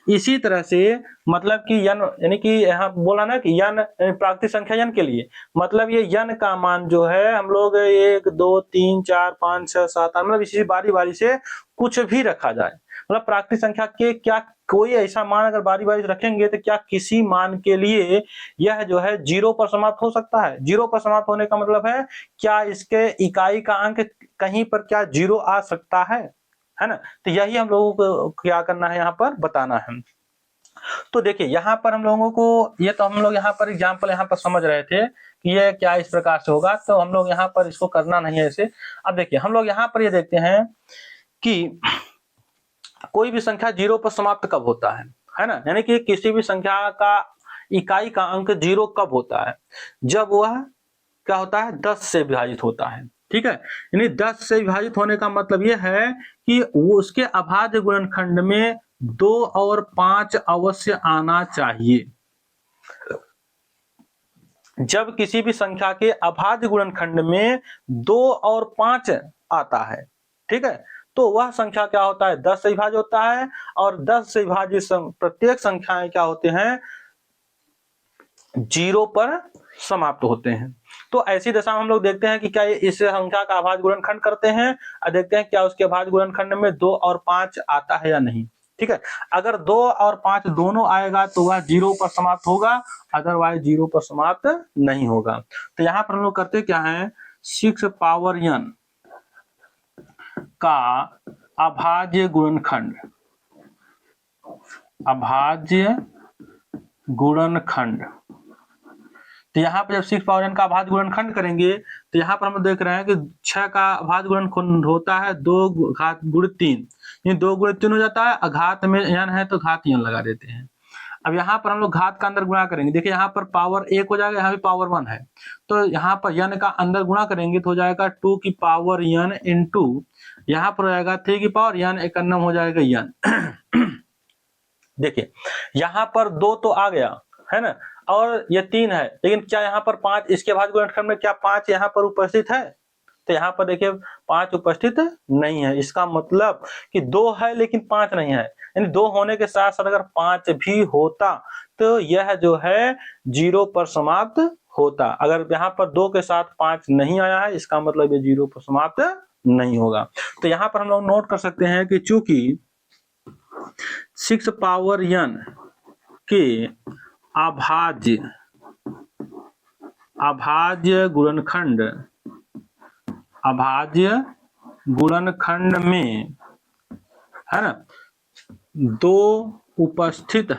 इसी तरह से मतलब कि n यानी कि यहाँ बोला ना कि n प्राकृतिक संख्या n के लिए मतलब ये n का मान जो है हम लोग 1 2 3 4 5 6 7 8 मतलब इसी बारी बारी से कुछ भी रखा जाए, मतलब प्राकृतिक संख्या के क्या कोई ऐसा मान अगर बारी बारी से रखेंगे तो क्या किसी मान के लिए यह जो है 0 पर समाप्त हो सकता है। 0 पर समाप्त होने का मतलब है क्या इसके इकाई का अंक कहीं पर क्या 0 आ सकता है ना। तो यही हम लोगों को क्या करना है यहाँ पर बताना है। तो देखिए यहाँ पर हम लोगों को ये तो हम लोग यहाँ पर एग्जाम्पल यहाँ पर समझ रहे थे कि ये क्या इस प्रकार से होगा, तो हम लोग यहाँ पर इसको करना नहीं है ऐसे। अब देखिए हम लोग यहाँ पर ये देखते हैं कि कोई भी संख्या 0 पर समाप्त कब होता है ना, यानी कि किसी भी संख्या का इकाई का अंक 0 कब होता है, जब वह क्या होता है 10 से विभाजित होता है। ठीक है, यानी 10 से विभाजित होने का मतलब यह है कि वो उसके अभाज्य गुणनखंड में 2 और 5 अवश्य आना चाहिए। जब किसी भी संख्या के अभाज्य गुणनखंड में 2 और 5 आता है, ठीक है, तो वह संख्या क्या होता है 10 से विभाज्य होता है, और 10 से विभाजित प्रत्येक संख्याएं क्या होते हैं 0 पर समाप्त होते हैं। तो ऐसी दशा में हम लोग देखते हैं कि क्या इस संख्या का अभाज्य गुणनखंड करते हैं और देखते हैं क्या उसके अभाज्य गुणनखंड में 2 और 5 आता है या नहीं। ठीक है, अगर 2 और 5 दोनों आएगा तो वह 0 पर समाप्त होगा, अदरवाइज 0 पर समाप्त नहीं होगा। तो यहाँ पर हम लोग करते क्या है 6 पावर n का अभाज्य गुणनखंड, अभाज्य गुणनखंड, तो यहाँ पर जब 6 पावर n का अभाज्य गुणनखंड करेंगे तो यहाँ पर हम देख रहे हैं कि 6 का अभाज्य गुणनखंड होता है 2 घात गुणित 3, ये 2 गुणित 3 हो जाता है, घात में n है तो घात n लगा देते हैं। अब यहाँ पर हम लोग घात का अंदर गुणा करेंगे, देखिए यहाँ पर पावर 1 हो जाएगा, यहाँ भी पावर 1 है, तो यहाँ पर n का अंदर गुणा करेंगे तो हो जाएगा 2 की पावर n इंटू यहाँ पर हो जाएगा 3 की पावर n, एक अन्नम हो जाएगा n। देखिए यहाँ पर 2 तो आ गया है ना, और ये 3 है, लेकिन क्या यहाँ पर 5 इसके अभाज्य गुणनखंड में क्या 5 यहाँ पर उपस्थित है, तो यहाँ पर देखिए 5 उपस्थित नहीं है। इसका मतलब कि 2 है लेकिन 5 नहीं है, यानी 2 होने के साथ साथ अगर 5 भी होता तो यह जो है 0 पर समाप्त होता। अगर यहाँ पर 2 के साथ 5 नहीं आया है, इसका मतलब ये 0 पर समाप्त नहीं होगा। तो यहाँ पर हम लोग नोट कर सकते हैं कि चूंकि 6 पावर n के अभाज्य गुणनखंड में, है ना, 2 उपस्थित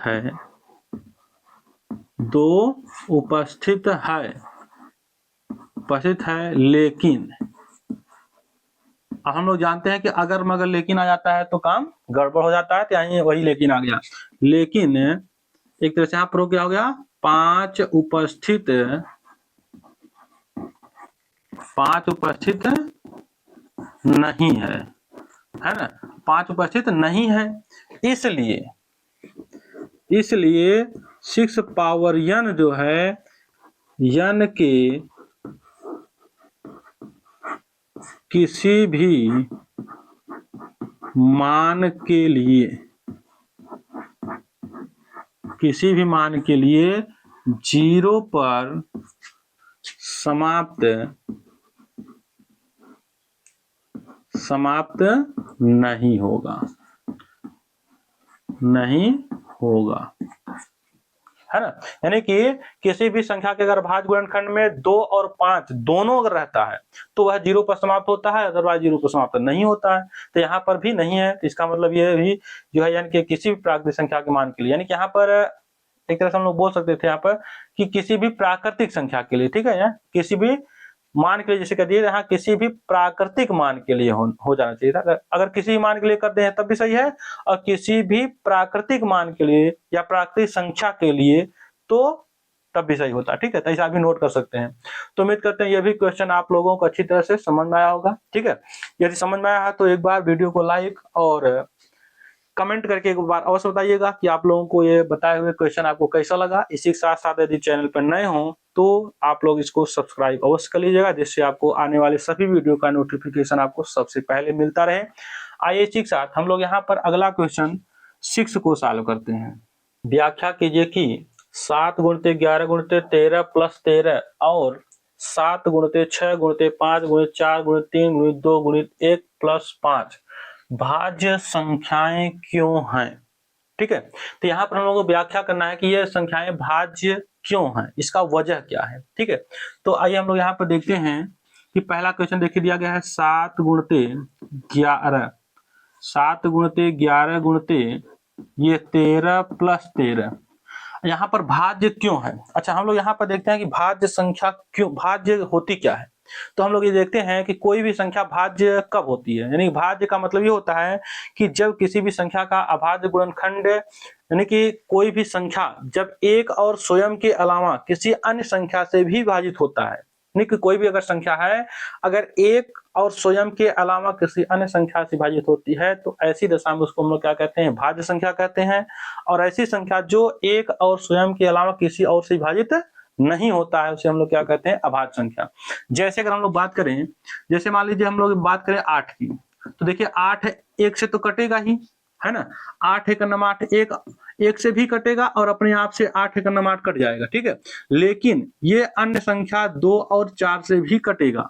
है, लेकिन अब हम लोग जानते हैं कि अगर मगर लेकिन आ जाता है तो काम गड़बड़ हो जाता है, तो यहाँ वही लेकिन आ गया। लेकिन एक तरह से यहाँ पर क्या हो गया, 5 उपस्थित नहीं है ना, 5 उपस्थित नहीं है। इसलिए 6 पावर n जो है, n के किसी भी मान के लिए 0 पर समाप्त नहीं होगा, है ना। यानी कि किसी भी संख्या के अगर भाज्य गुणनखंड में 2 और 5 दोनों अगर रहता है तो वह 0 पर समाप्त होता है, अदरवाइज 0 पर समाप्त नहीं होता है। तो यहाँ पर भी नहीं है, इसका मतलब ये भी जो है, यानी कि किसी भी प्राकृतिक संख्या के मान के लिए, यानी कि यहाँ पर एक तरह से हम लोग बोल सकते थे यहाँ पर कि किसी भी प्राकृतिक संख्या के लिए, ठीक है, यहाँ किसी भी मान के लिए, जैसे कर दिए यहाँ किसी भी प्राकृतिक मान के लिए हो जाना चाहिए था। अगर किसी मान के लिए कर दे तब भी सही है, और किसी भी प्राकृतिक मान के लिए या प्राकृतिक संख्या के लिए तो तब भी सही होता, ठीक है। तो ऐसा भी नोट कर सकते हैं। तो उम्मीद करते हैं ये भी क्वेश्चन आप लोगों को अच्छी तरह से समझ में आया होगा, ठीक है। यदि समझ में आया है तो एक बार वीडियो को लाइक और कमेंट करके एक बार अवश्य बताइएगा कि आप लोगों को ये बताए हुए क्वेश्चन आपको कैसा लगा। इसी के साथ साथ यदि चैनल पर नए हो तो आप लोग इसको सब्सक्राइब अवश्य कर लीजिएगा, जिससे आपको आने वाले सभी वीडियो का नोटिफिकेशन आपको सबसे पहले मिलता रहे। आइए इसी के साथ हम लोग यहाँ पर अगला क्वेश्चन 6 को सॉल्व करते हैं। व्याख्या कीजिए कि 7 × 11 × 13 + 13 और 7 × 6 × 5 × 4 × 3 × 2 × 1 + 5 भाज्य संख्याएं क्यों हैं, ठीक है। तो यहाँ पर हम लोगों को व्याख्या करना है कि ये संख्याएं भाज्य क्यों हैं, इसका वजह क्या है, ठीक है। तो आइए हम लोग यहाँ पर देखते हैं कि पहला क्वेश्चन देखिए दिया गया है 7 × 11 ये 13 + 13, यहाँ पर भाज्य क्यों है। अच्छा, हम लोग यहाँ पर देखते हैं कि भाज्य संख्या क्यों भाज्य होती क्या है। तो हम लोग ये देखते हैं कि कोई भी संख्या भाज्य कब होती है, यानी भाज्य का मतलब ये होता है कि जब किसी भी संख्या का अभाज्य गुणनखंड, यानी कि कोई भी संख्या जब एक और स्वयं के अलावा किसी अन्य संख्या से भी विभाजित होता है, यानी कि कोई भी अगर संख्या है अगर एक और स्वयं के अलावा किसी अन्य संख्या से विभाजित होती है तो ऐसी दशा में उसको हम लोग क्या कहते हैं, भाज्य संख्या कहते हैं। और ऐसी संख्या जो एक और स्वयं के अलावा किसी और से विभाजित नहीं होता है उसे हम लोग क्या कहते हैं, अभाज्य संख्या। जैसे अगर हम लोग बात करें, जैसे मान लीजिए हम लोग बात करें 8 की, तो देखिए 8 1 से तो कटेगा ही, है ना। 8 × 8 1 से भी कटेगा और अपने आप से 8 × 8 कट जाएगा, ठीक है। लेकिन ये अन्य संख्या 2 और 4 से भी कटेगा।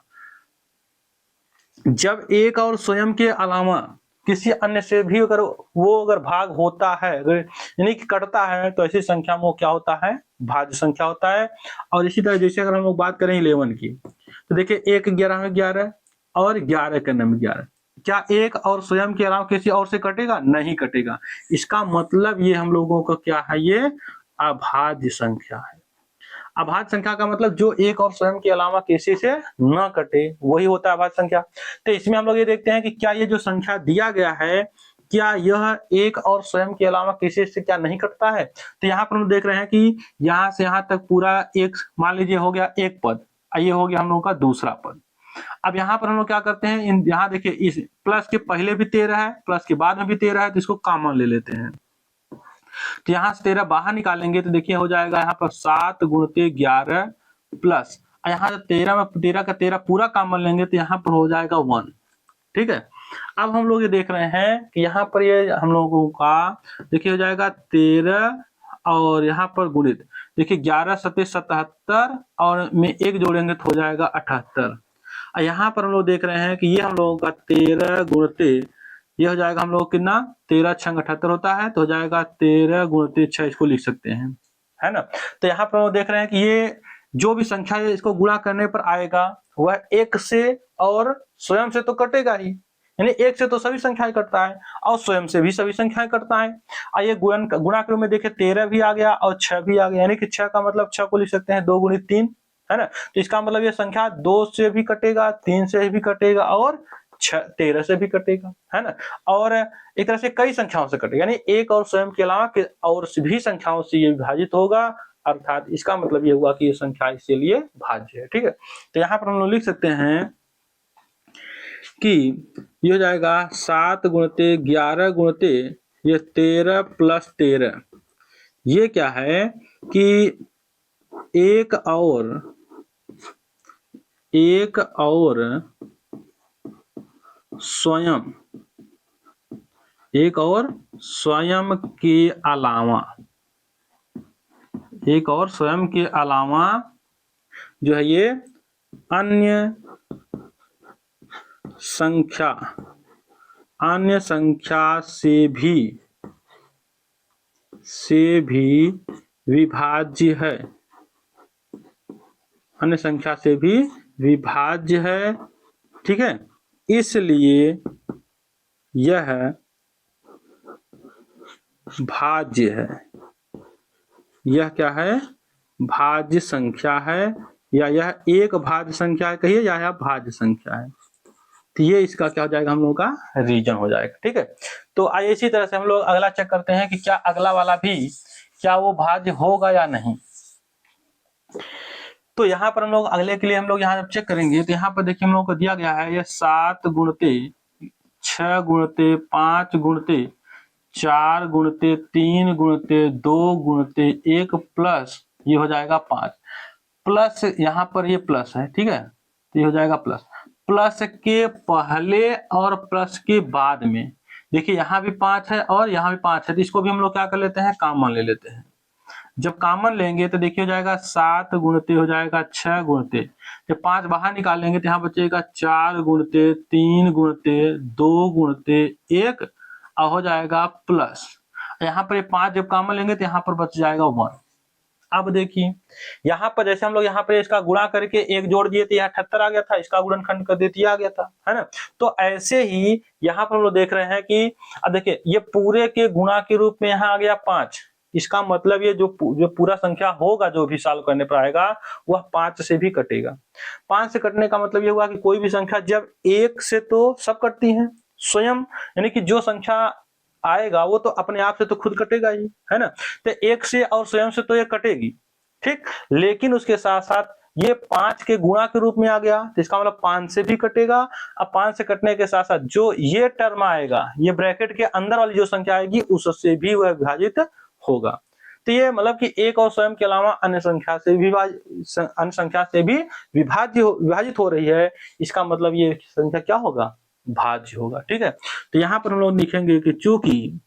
जब एक और स्वयं के अलावा किसी अन्य से भी अगर भाग होता है, यानी कि कटता है, तो ऐसी संख्या में वो क्या होता है, भाज्य संख्या होता है। और इसी तरह जैसे अगर हम लोग बात करें 11 की, तो देखिए 1 11 में 11 और 11 के में 11, क्या एक और स्वयं के अलावा किसी और से कटेगा, नहीं कटेगा। इसका मतलब ये हम लोगों का क्या है, ये अभाज्य संख्या है। अभाज्य संख्या का मतलब जो एक और स्वयं के अलावा किसी से न कटे, वही होता है अभाज्य संख्या। तो इसमें हम लोग ये देखते हैं कि क्या ये जो संख्या दिया गया है, क्या यह एक और स्वयं के अलावा किसी से क्या नहीं कटता है। तो यहाँ पर हम देख रहे हैं कि यहाँ से यहाँ तक पूरा एक, मान लीजिए हो गया एक पद, ये हो गया हम लोगों का दूसरा पद। अब यहाँ पर हम लोग क्या करते हैं, यहाँ देखिए इस प्लस के पहले भी 13 है, प्लस के बाद में भी 13 है, तो इसको कॉमन ले लेते हैं। तो यहाँ से 13 बाहर निकालेंगे तो देखिए हो जाएगा यहाँ पर 7 × 11 प्लस यहाँ 13 में 13 का 13 पूरा कॉमन लेंगे तो यहाँ पर हो जाएगा 1, ठीक है। अब हम लोग ये देख रहे हैं कि यहाँ पर ये हम लोगों का देखिए हो जाएगा 13 और यहाँ पर गुणित, देखिए 11 सत्ते 77 और में 1 जोड़ेंगे तो हो जाएगा 78। यहाँ पर हम लोग देख रहे हैं कि ये हम लोगों का 13 गुणते ये हो जाएगा हम लोग कितना 13 छंग 78 होता है, तो हो जाएगा 13 गुणते 6, इसको लिख सकते हैं, है ना। तो यहाँ पर हम लोग देख रहे हैं कि ये जो भी संख्या है इसको गुणा करने पर आएगा वह 1 से और स्वयं से तो कटेगा ही, यानी 1 से तो सभी संख्याएं कटता है और स्वयं से भी सभी संख्याएं कटता है। आइए गुणा के रूप में देखिए 13 भी आ गया और 6 भी आ गया, यानी कि 6 का मतलब 6 को लिख सकते हैं 2 गुणित 3, है ना। तो इसका मतलब ये संख्या 2 से भी कटेगा, 3 से भी कटेगा और 13 से भी कटेगा, है ना। और एक तरह से कई संख्याओं से कटेगा, यानी 1 और स्वयं के अलावा और भी संख्याओं से ये विभाजित होगा, अर्थात इसका मतलब ये हुआ कि ये संख्या इसके लिए भाज्य है, ठीक है। तो यहाँ पर हम लोग लिख सकते हैं कि ये हो जाएगा 7 गुणते 11 गुणते ये 13 प्लस 13, ये क्या है कि एक और स्वयं के अलावा जो है ये अन्य संख्या से भी विभाज्य है, अन्य संख्या से भी विभाज्य है, ठीक है। इसलिए यह भाज्य है, यह क्या है भाज्य संख्या है, या यह एक भाज्य संख्या है कहिए, या यह भाज्य संख्या है। तो ये इसका क्या हो जाएगा हम लोगों का रीजन हो जाएगा, ठीक है। तो आइए इसी तरह से हम लोग अगला चेक करते हैं कि क्या अगला वाला भी क्या वो भाज्य होगा या नहीं। तो यहाँ पर हम लोग अगले के लिए हम लोग यहाँ चेक करेंगे, तो यहाँ पर देखिए हम लोग को दिया गया है ये 7 गुणते 6 गुणते 5 गुणते 4 गुणते 3 गुणते 2 गुणते 1 प्लस ये हो जाएगा 5, प्लस यहाँ पर ये प्लस है, ठीक है। तो ये हो जाएगा प्लस के पहले और प्लस के बाद में, देखिए यहाँ भी 5 है और यहाँ भी 5 है, तो इसको भी हम लोग क्या कर लेते हैं कॉमन ले लेते हैं। जब कॉमन लेंगे तो देखिए हो जाएगा 7 गुणते हो जाएगा 6 गुणते, जब 5 बाहर निकालेंगे तो यहाँ बचेगा 4 गुणते 3 गुणते 2 गुणते 1 और हो जाएगा प्लस, यहाँ पर ये 5 जब कॉमन लेंगे तो यहाँ पर बच जाएगा 1। अब देखिए यहाँ पर जैसे हम लोग यहाँ पर इसका गुणा करके 1 जोड़ दिए थे, यहाँ 78 आ गया था, इसका गुणनखंड कर देते आ गया था, है ना। तो ऐसे ही यहाँ पर हम लोग देख रहे हैं कि अब देखिए ये पूरे के गुणा के रूप में यहाँ आ गया 5, इसका मतलब ये जो पूरा संख्या होगा जो भी सॉल्व करने पर आएगा वह 5 से भी कटेगा। 5 से कटने का मतलब ये हुआ कि कोई भी संख्या जब 1 से तो सब कटती है स्वयं, यानी कि जो संख्या आएगा वो तो अपने आप से तो खुद कटेगा ही, है ना। तो 1 से और स्वयं से तो ये कटेगी, ठीक, लेकिन उसके साथ साथ ये 5 के गुणा के रूप में आ गया, तो इसका मतलब 5 से भी कटेगा। अब 5 से कटने के साथ साथ जो ये टर्म आएगा, ये ब्रैकेट के अंदर वाली जो संख्या आएगी उससे भी वह विभाजित होगा। तो ये मतलब कि 1 और स्वयं के अलावा अन्य संख्या से भी विभाजित हो रही है, इसका मतलब ये संख्या क्या होगा भाज्य होगा, ठीक है। तो यहाँ पर हम लोग लिखेंगे कि चूंकि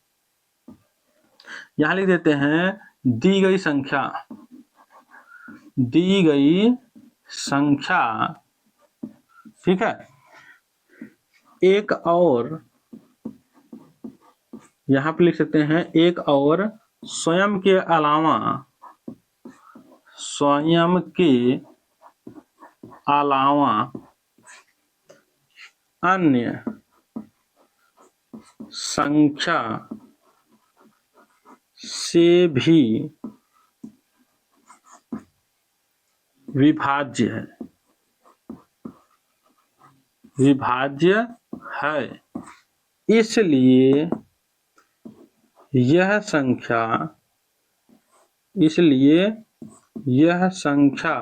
यहाँ लिख देते हैं दी गई संख्या, ठीक है, एक और यहाँ पे लिख सकते हैं एक और स्वयं के अलावा अन्य संख्या से भी विभाज्य है, इसलिए यह संख्या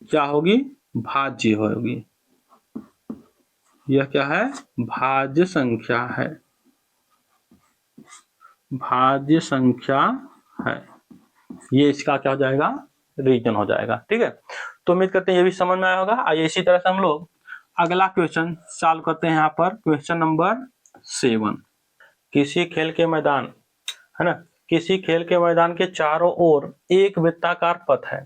क्या होगी भाज्य होगी। यह क्या है भाज्य संख्या है, भाज्य संख्या है। ये इसका क्या हो जाएगा रीजन हो जाएगा, ठीक है। तो उम्मीद करते हैं ये भी समझ में आया होगा। आइए इसी तरह से हम लोग अगला क्वेश्चन सॉल्व करते हैं। यहाँ पर क्वेश्चन नंबर 7, किसी खेल के मैदान, है ना, किसी खेल के मैदान के चारों ओर एक वृत्ताकार पथ है।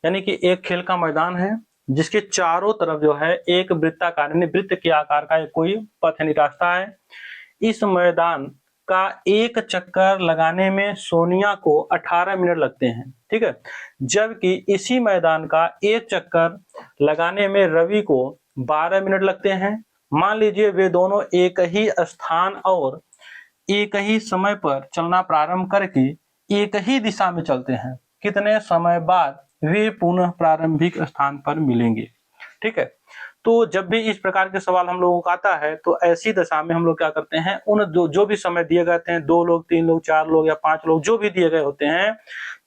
यानी कि एक खेल का मैदान है जिसके चारों तरफ जो है एक वृत्ताकार यानी वृत्त के आकार का एक कोई पथ यानी रास्ता है। इस मैदान का एक चक्कर लगाने में सोनिया को 18 मिनट लगते हैं, ठीक है, जबकि इसी मैदान का एक चक्कर लगाने में रवि को 12 मिनट लगते हैं। मान लीजिए वे दोनों एक ही स्थान और एक ही समय पर चलना प्रारंभ करके एक ही दिशा में चलते हैं। कितने समय बाद वे पुनः प्रारंभिक स्थान पर मिलेंगे, ठीक है। तो जब भी इस प्रकार के सवाल हम लोगों को आता है तो ऐसी दशा में हम लोग क्या करते हैं, उन जो भी समय दिए गए हैं, 2 लोग, 3 लोग, 4 लोग या 5 लोग जो भी दिए गए होते हैं,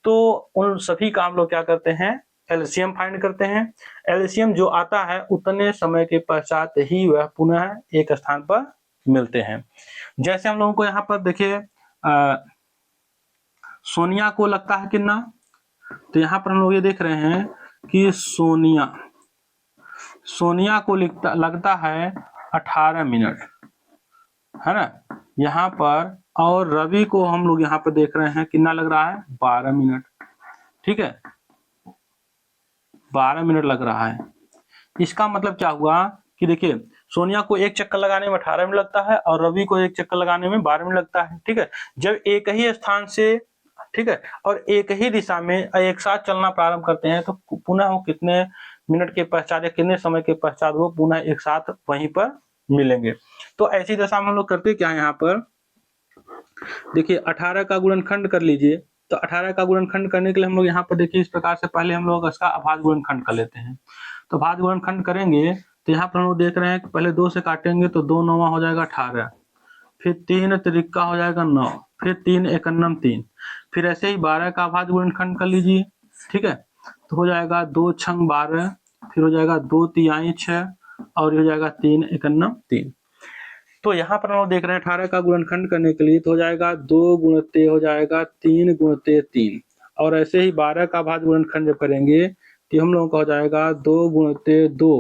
तो उन सभी का हम लोग क्या करते हैं, एलसीएम फाइंड करते हैं। एलसीएम जो आता है उतने समय के पश्चात ही वह पुनः एक स्थान पर मिलते हैं। जैसे हम लोगों को यहाँ पर देखिए सोनिया को लगता है कितना, तो यहाँ पर हम लोग ये देख रहे हैं कि सोनिया को लगता है 18 मिनट, है ना, यहाँ पर। और रवि को हम लोग यहाँ पर देख रहे हैं कितना लग रहा है, 12 मिनट, ठीक है, 12 मिनट लग रहा है। इसका मतलब क्या हुआ कि देखिए सोनिया को एक चक्कर लगाने में 18 मिनट लगता है और रवि को एक चक्कर लगाने में 12 मिनट लगता है, ठीक है। जब एक ही स्थान से, ठीक है, और एक ही दिशा में एक साथ चलना प्रारंभ करते हैं तो पुनः वो कितने मिनट के पश्चात या कितने समय के पश्चात वो पुनः एक साथ वहीं पर मिलेंगे। तो ऐसी दशा में हम लोग करते क्या है, यहाँ पर देखिए 18 का गुणनखंड कर लीजिए। तो 18 का गुणनखंड करने के लिए हम लोग यहाँ पर देखिए इस प्रकार से पहले हम लोग इसका अभाज्य गुणनखंड कर लेते हैं। तो अभाज्य गुणनखंड करेंगे तो यहाँ पर हम लोग देख रहे हैं कि पहले 2 से काटेंगे तो 2 9 हो जाएगा 18, फिर 3 त्रिका हो जाएगा 9, फिर 3 एकन्नम 3, फिर ऐसे ही 12 का अभाज्य गुणनखंड कर लीजिए, ठीक है। तो हो जाएगा 2 छंग 12, फिर हो जाएगा 2 तिहाई 6 और हो जाएगा 3 एकन्नम 3। तो यहाँ पर हम लोग देख रहे हैं 18 का गुणनखंड करने के लिए तो हो जाएगा 2 गुणते हो जाएगा 3 गुणते 3, और ऐसे ही 12 का अभाज्य गुणनखंड जब करेंगे तो हम लोगों का हो जाएगा 2 गुणते 2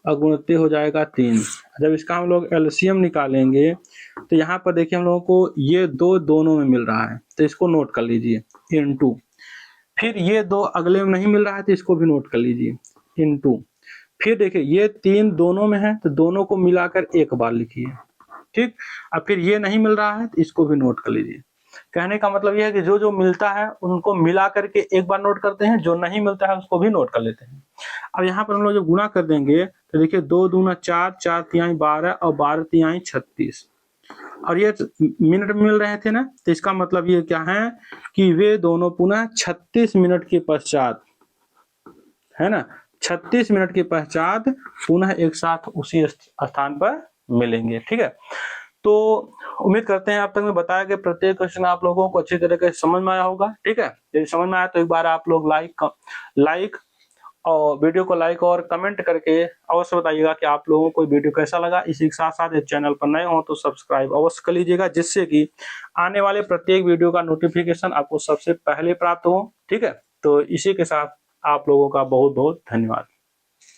और गुणते हो जाएगा 3। जब इसका हम लोग एलसीएम निकालेंगे तो यहाँ पर देखिए हम लोगों को ये 2 दोनों में मिल रहा है तो इसको नोट कर लीजिए इनटू, फिर ये 2 अगले में नहीं मिल रहा है तो इसको भी नोट कर लीजिए इनटू, फिर देखिए ये 3 दोनों में है तो दोनों को मिलाकर एक बार लिखिए, ठीक। अब फिर ये नहीं मिल रहा है तो इसको भी नोट कर लीजिए। कहने का मतलब यह है कि जो जो मिलता है उनको मिला करके एक बार नोट करते हैं, जो नहीं मिलता है उसको भी नोट कर लेते हैं। अब यहाँ पर हम लोग जब गुणा कर देंगे तो देखिए 2 दूना 4, 4 तिहाई 12 और 12 तिहाई 36, और ये मिनट में मिल रहे थे ना, तो इसका मतलब ये क्या है कि वे दोनों पुनः 36 मिनट के पश्चात, है ना, 36 मिनट के पश्चात पुनः एक साथ उसी स्थान पर मिलेंगे, ठीक है। तो उम्मीद करते हैं अब तक मैं बताया कि प्रत्येक क्वेश्चन आप लोगों को अच्छी तरीके से समझ में आया होगा, ठीक है। यदि समझ में आया तो एक बार आप लोग लाइक और वीडियो को लाइक और कमेंट करके अवश्य बताइएगा कि आप लोगों को वीडियो कैसा लगा। इसी के साथ साथ इस चैनल पर नए हो तो सब्सक्राइब अवश्य कर लीजिएगा, जिससे कि आने वाले प्रत्येक वीडियो का नोटिफिकेशन आपको सबसे पहले प्राप्त हो, ठीक है। तो इसी के साथ आप लोगों का बहुत बहुत धन्यवाद।